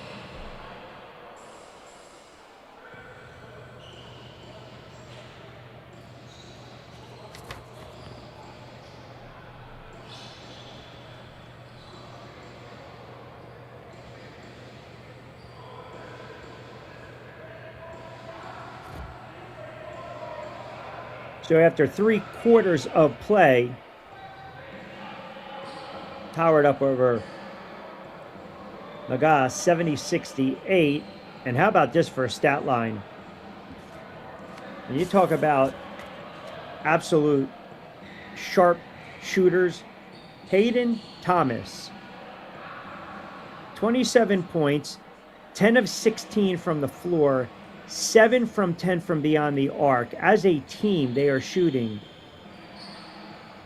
So after 3 quarters of play, powered up over Naga, 70-68. And how about this for a stat line? When you talk about absolute sharp shooters, Hayden Thomas, 27 points, 10 of 16 from the floor, 7 from 10 from beyond the arc. As a team, they are shooting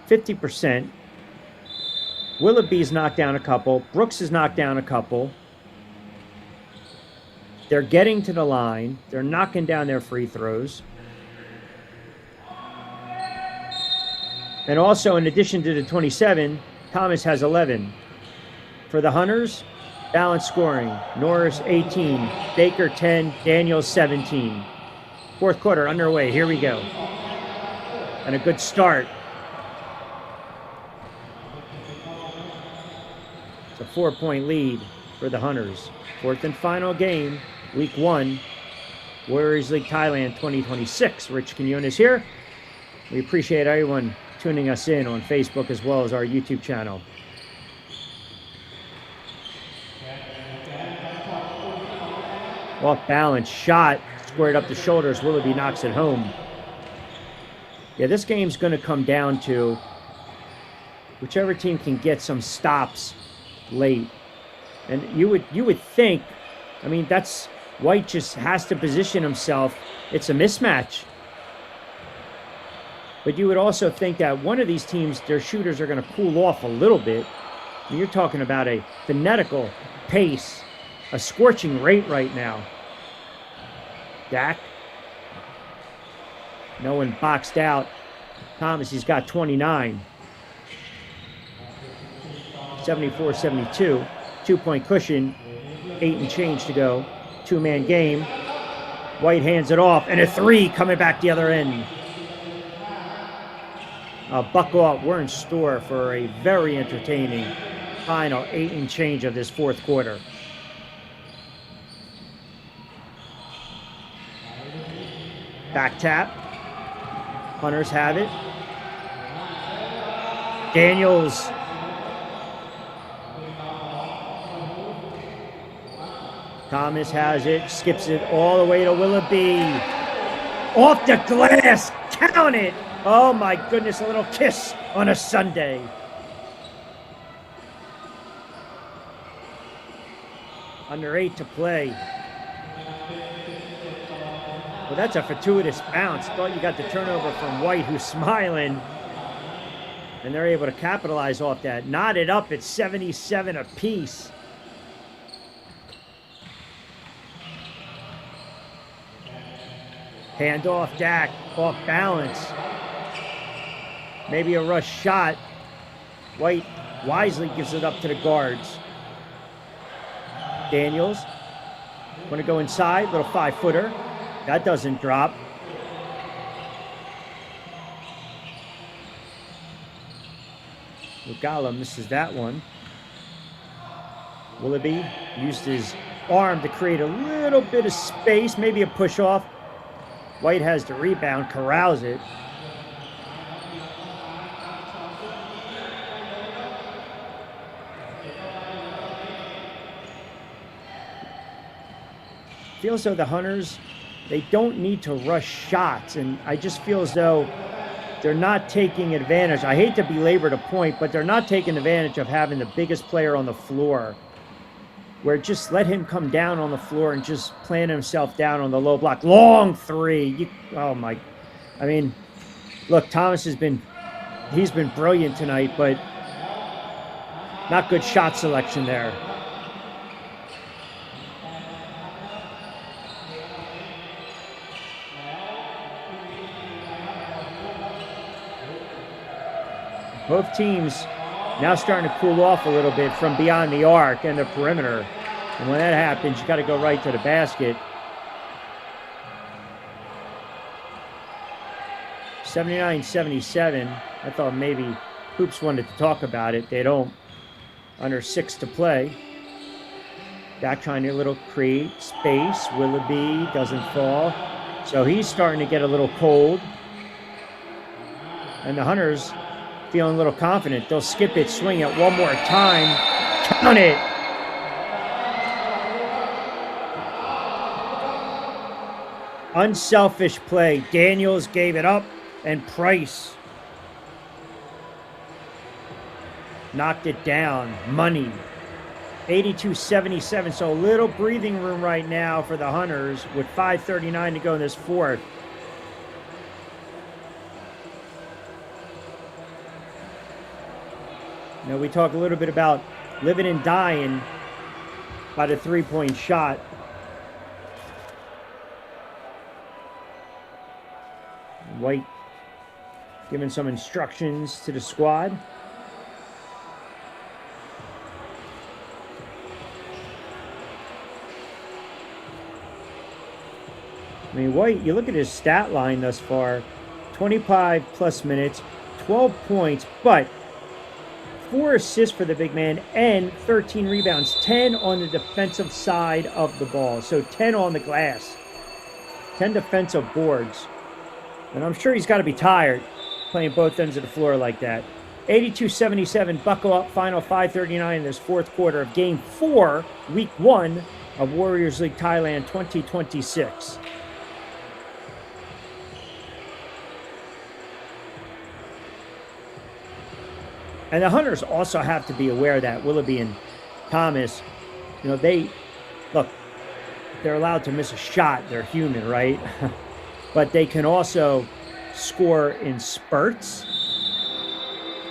50%. Willoughby's knocked down a couple. Brooks has knocked down a couple. They're getting to the line. They're knocking down their free throws. And also, in addition to the 27, Thomas has 11. For the Hunters, balanced scoring. Norris 18, Baker 10, Daniels 17. 4th quarter underway. Here we go. And a good start. It's a 4-point lead for the Hunters. 4th and final game, week 1, Warriors League Thailand 2026. Rich Quinones here. We appreciate everyone tuning us in on Facebook as well as our YouTube channel. Off balance shot, squared up the shoulders. Willoughby knocks it home. Yeah, this game's going to come down to whichever team can get some stops late. And you would think, I mean, that's White just has to position himself. It's a mismatch. But you would also think that one of these teams, their shooters are going to cool off a little bit. And you're talking about a fanatical pace, a scorching rate right now. Dak. No one boxed out. Thomas, he's got 29. 74-72. 2-point cushion. 8 and change to go. 2-man game. White hands it off. And a 3 coming back the other end. Buckle up. We're in store for a very entertaining final 8 and change of this 4th quarter. Back tap. Hunters have it. Daniels. Thomas has it. Skips it all the way to Willoughby. Off the glass. Count it. Oh my goodness, a little kiss on a Sunday. Under 8 to play. Well, that's a fortuitous bounce. Thought you got the turnover from White, who's smiling. And they're able to capitalize off that. Knotted up at 77 apiece. Hand off, Dak. Off balance. Maybe a rush shot. White wisely gives it up to the guards. Daniels. Want to go inside. Little 5-footer. That doesn't drop. Lugala misses that one. Willoughby used his arm to create a little bit of space. Maybe a push off. White has the rebound. Corrals it. Feels though the Hunters, they don't need to rush shots, and I just feel as though they're not taking advantage. I hate to belabor the point, but they're not taking advantage of having the biggest player on the floor, where just let him come down on the floor and just plant himself down on the low block. Long 3. Oh my, I mean, Look, Thomas he's been brilliant tonight, but not good shot selection there. Both teams now starting to cool off a little bit from beyond the arc and the perimeter. And when that happens, you got to go right to the basket. 79-77. I thought maybe Hoops wanted to talk about it. They don't. Under 6 to play. Back trying to little create space. Willoughby doesn't fall. So he's starting to get a little cold. And the Hunters feeling a little confident. They'll skip it, swing it one more time. Count it. Unselfish play. Daniels gave it up, and Price knocked it down. Money. 82-77. So a little breathing room right now for the Hunters with 5:39 to go in this fourth. You know, we talk a little bit about living and dying by the three-point shot. White giving some instructions to the squad. I mean, White, you look at his stat line thus far, 25 plus minutes, 12 points, but 4 assists for the big man and 13 rebounds, 10 on the defensive side of the ball. So 10 on the glass, 10 defensive boards. And I'm sure he's got to be tired playing both ends of the floor like that. 82-77, buckle up, final 5:39 in this fourth quarter of Game 4, Week 1 of Warriors League Thailand 2026. And the Hunters also have to be aware that Willoughby and Thomas, you know, they're allowed to miss a shot. They're human, right? But they can also score in spurts,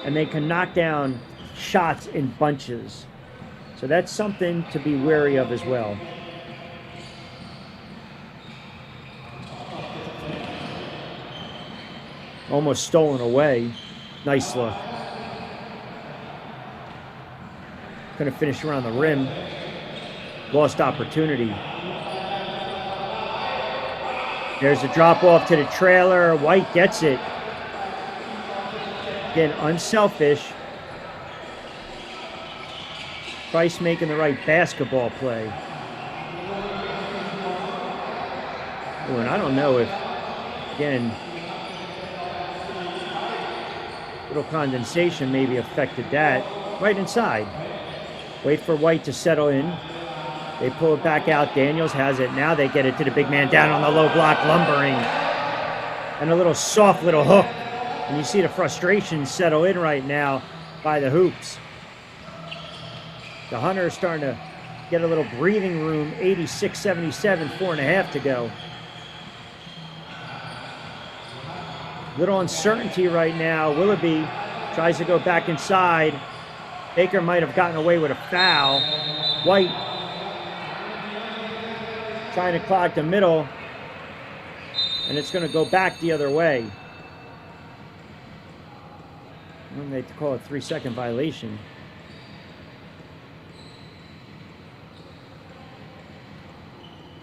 and they can knock down shots in bunches. So that's something to be wary of as well. Almost stolen away. Nice look. Couldn't finish around the rim. Lost opportunity. There's a drop off to the trailer. White gets it. Again, unselfish. Price making the right basketball play. Oh, and I don't know if, again, little condensation maybe affected that. Right inside. Wait for White to settle in. They pull it back out. Daniels has it. Now they get it to the big man down on the low block, lumbering. And a little soft little hook. And you see the frustration settle in right now by the Hoops. The Hunters starting to get a little breathing room. 86-77, 4.5 to go. Little uncertainty right now. Willoughby tries to go back inside. Baker might have gotten away with a foul. White trying to clog the middle, and it's going to go back the other way. They have to call it a 3-second violation.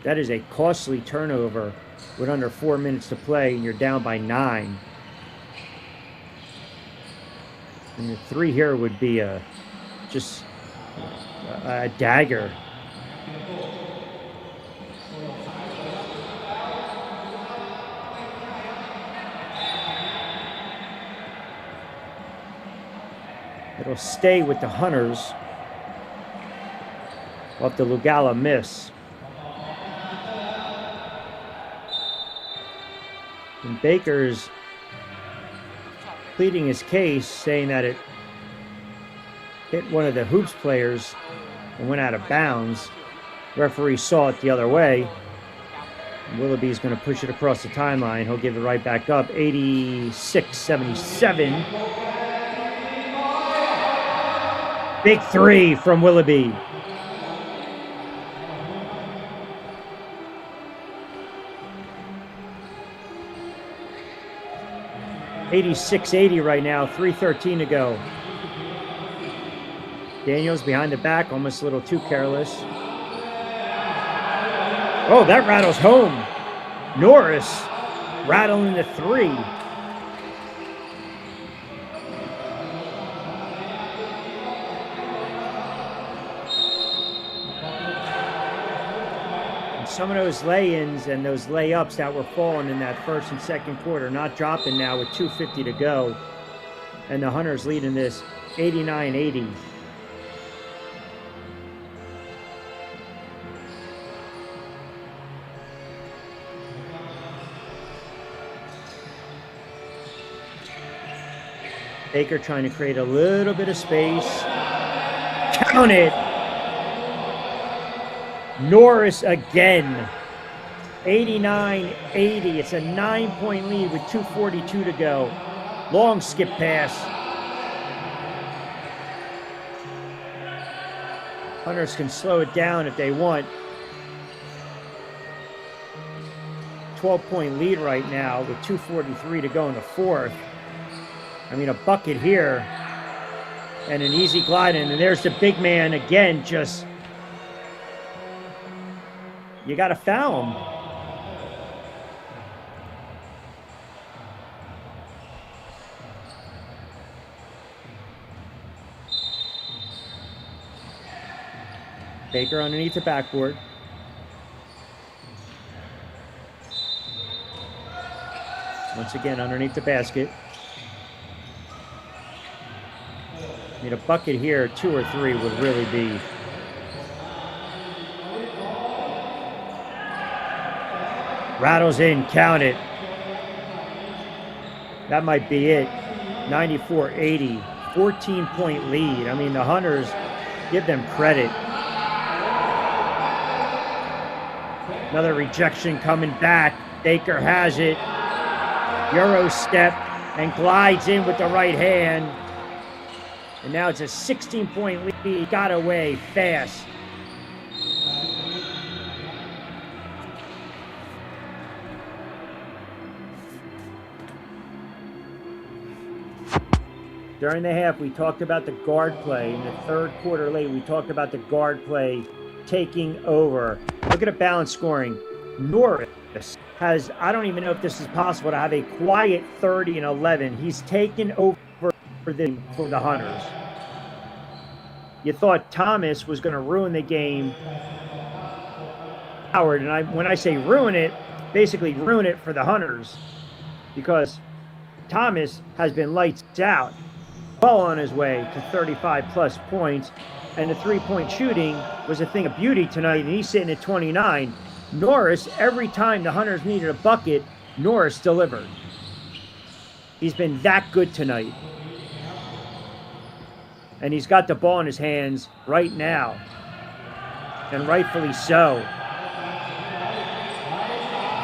That is a costly turnover with under 4 minutes to play, and you're down by 9. And the 3 here would be just a dagger. It'll stay with the Hunters off the Lugala miss. And Baker's pleading his case, saying that it hit one of the Hoops players and went out of bounds. Referee saw it the other way. Willoughby's going to push it across the timeline. He'll give it right back up. 86-77. Big three from Willoughby. $86-80 right now. 3:13 to go. Daniels behind the back, almost a little too careless. Oh, that rattles home. Norris rattling the three. And some of those lay-ins and those layups that were falling in that first and second quarter, not dropping now with 2:50 to go. And the Hunters leading this 89-80. Baker trying to create a little bit of space. Count it. Norris again. 89-80. It's a 9-point lead with 2:42 to go. Long skip pass. Hunters can slow it down if they want. 12-point lead right now with 2:43 to go in the fourth. I mean, a bucket here and an easy glide in. And there's the big man again, just, you got to foul him. Baker underneath the backboard. Once again, underneath the basket. I mean, a bucket here, 2 or 3 would really be. Rattles in, count it. That might be it. 94-80, 14-point lead. I mean, the Hunters, give them credit. Another rejection coming back. Baker has it. Euro step and glides in with the right hand. And now it's a 16-point lead. Got away fast. During the half, we talked about the guard play. In the third quarter late, we talked about the guard play taking over. Look at the balance scoring. Norris has, I don't even know if this is possible, to have a quiet 30 and 11. He's taken over for the Hunters. You thought Thomas was going to ruin the game. Howard, and when I say ruin it, basically ruin it for the Hunters, because Thomas has been lights out, well on his way to 35-plus points, and the three-point shooting was a thing of beauty tonight, and he's sitting at 29. Norris, every time the Hunters needed a bucket, Norris delivered. He's been that good tonight. And he's got the ball in his hands right now, and rightfully so.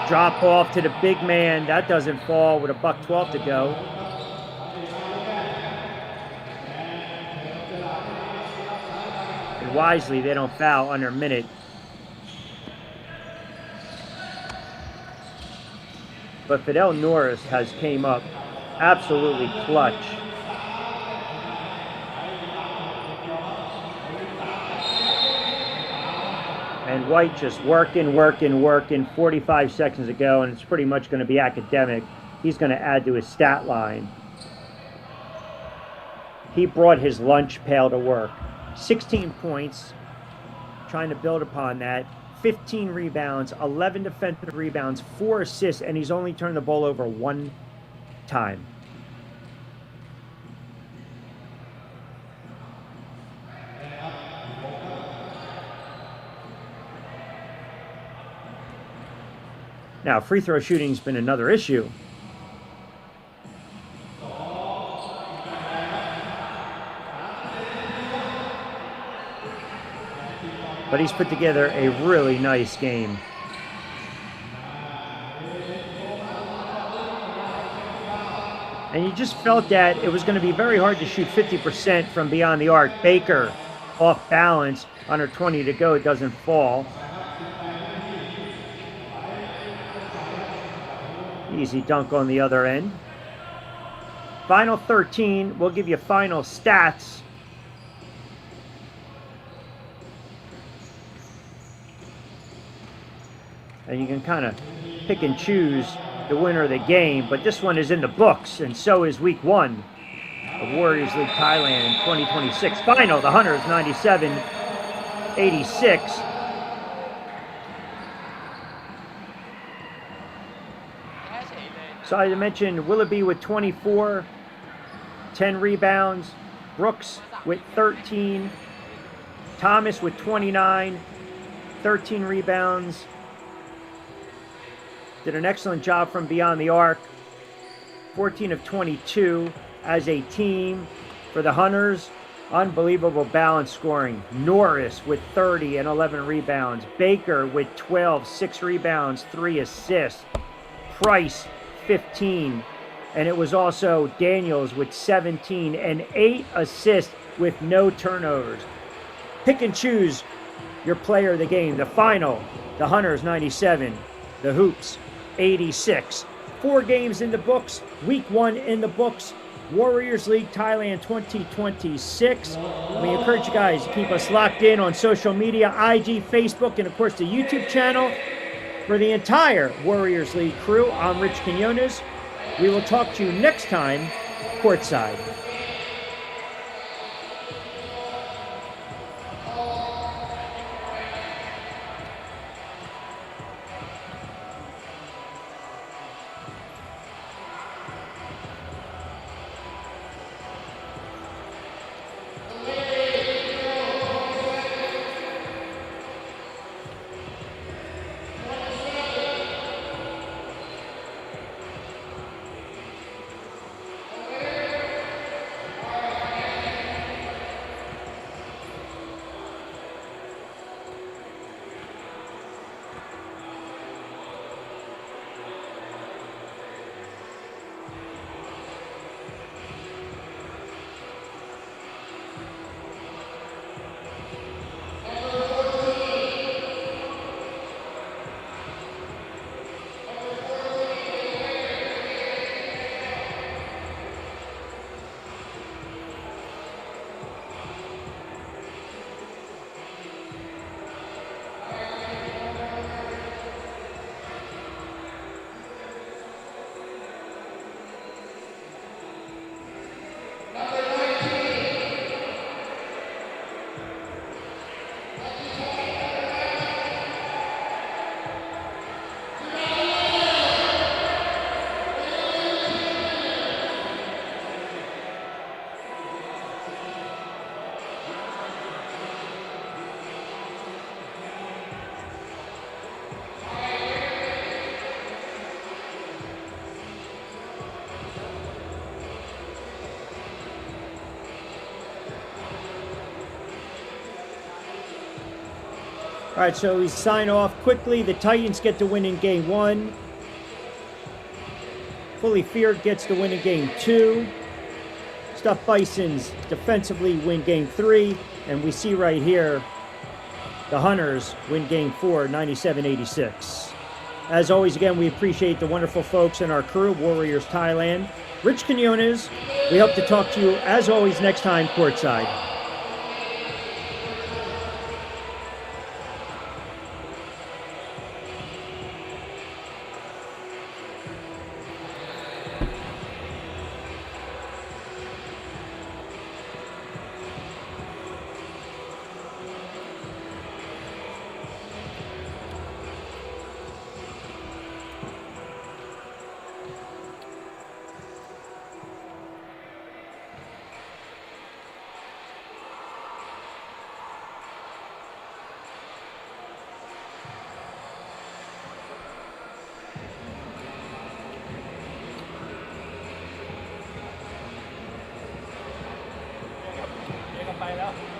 Drop off to the big man. That doesn't fall with a $1:12 to go. And wisely, they don't foul under a minute. But Fidel Norris has came up absolutely clutch. And White just working. 45 seconds ago, and it's pretty much going to be academic. He's going to add to his stat line. He brought his lunch pail to work. 16 points, trying to build upon that. 15 rebounds, 11 defensive rebounds, 4 assists, and he's only turned the ball over 1 time. Now, free throw shooting's been another issue. But he's put together a really nice game. And you just felt that it was going to be very hard to shoot 50% from beyond the arc. Baker off balance, under 20 to go, it doesn't fall. Easy dunk on the other end. Final 13, we'll give you final stats. And you can kind of pick and choose the winner of the game, but this one is in the books, and so is week 1 of Warriors League Thailand 2026. Final, the Hunters 97-86. So as I mentioned, Willoughby with 24, 10 rebounds, Brooks with 13, Thomas with 29, 13 rebounds. Did an excellent job from beyond the arc. 14 of 22 as a team for the Hunters. Unbelievable balance scoring. Norris with 30 and 11 rebounds. Baker with 12, 6 rebounds, 3 assists. Price, 15. And it was also Daniels with 17 and 8 assists with no turnovers. Pick and choose your player of the game. The final, the Hunters 97, the Hoops 86. 4 games in the books, week 1 in the books, Warriors League Thailand 2026. We encourage you guys to keep us locked in on social media, IG, Facebook, and of course the YouTube channel. For the entire Warriors League crew, I'm Rich Quinones. We will talk to you next time, courtside. All right, so we sign off quickly. The Titans get the win in game 1. Fully Feared gets the win in game 2. Stuffed Bisons defensively win game 3. And we see right here, the Hunters win game 4, 97-86. As always, again, we appreciate the wonderful folks in our crew, Warriors Thailand. Rich Quinones, we hope to talk to you, as always, next time courtside. Naga ไปแล้ว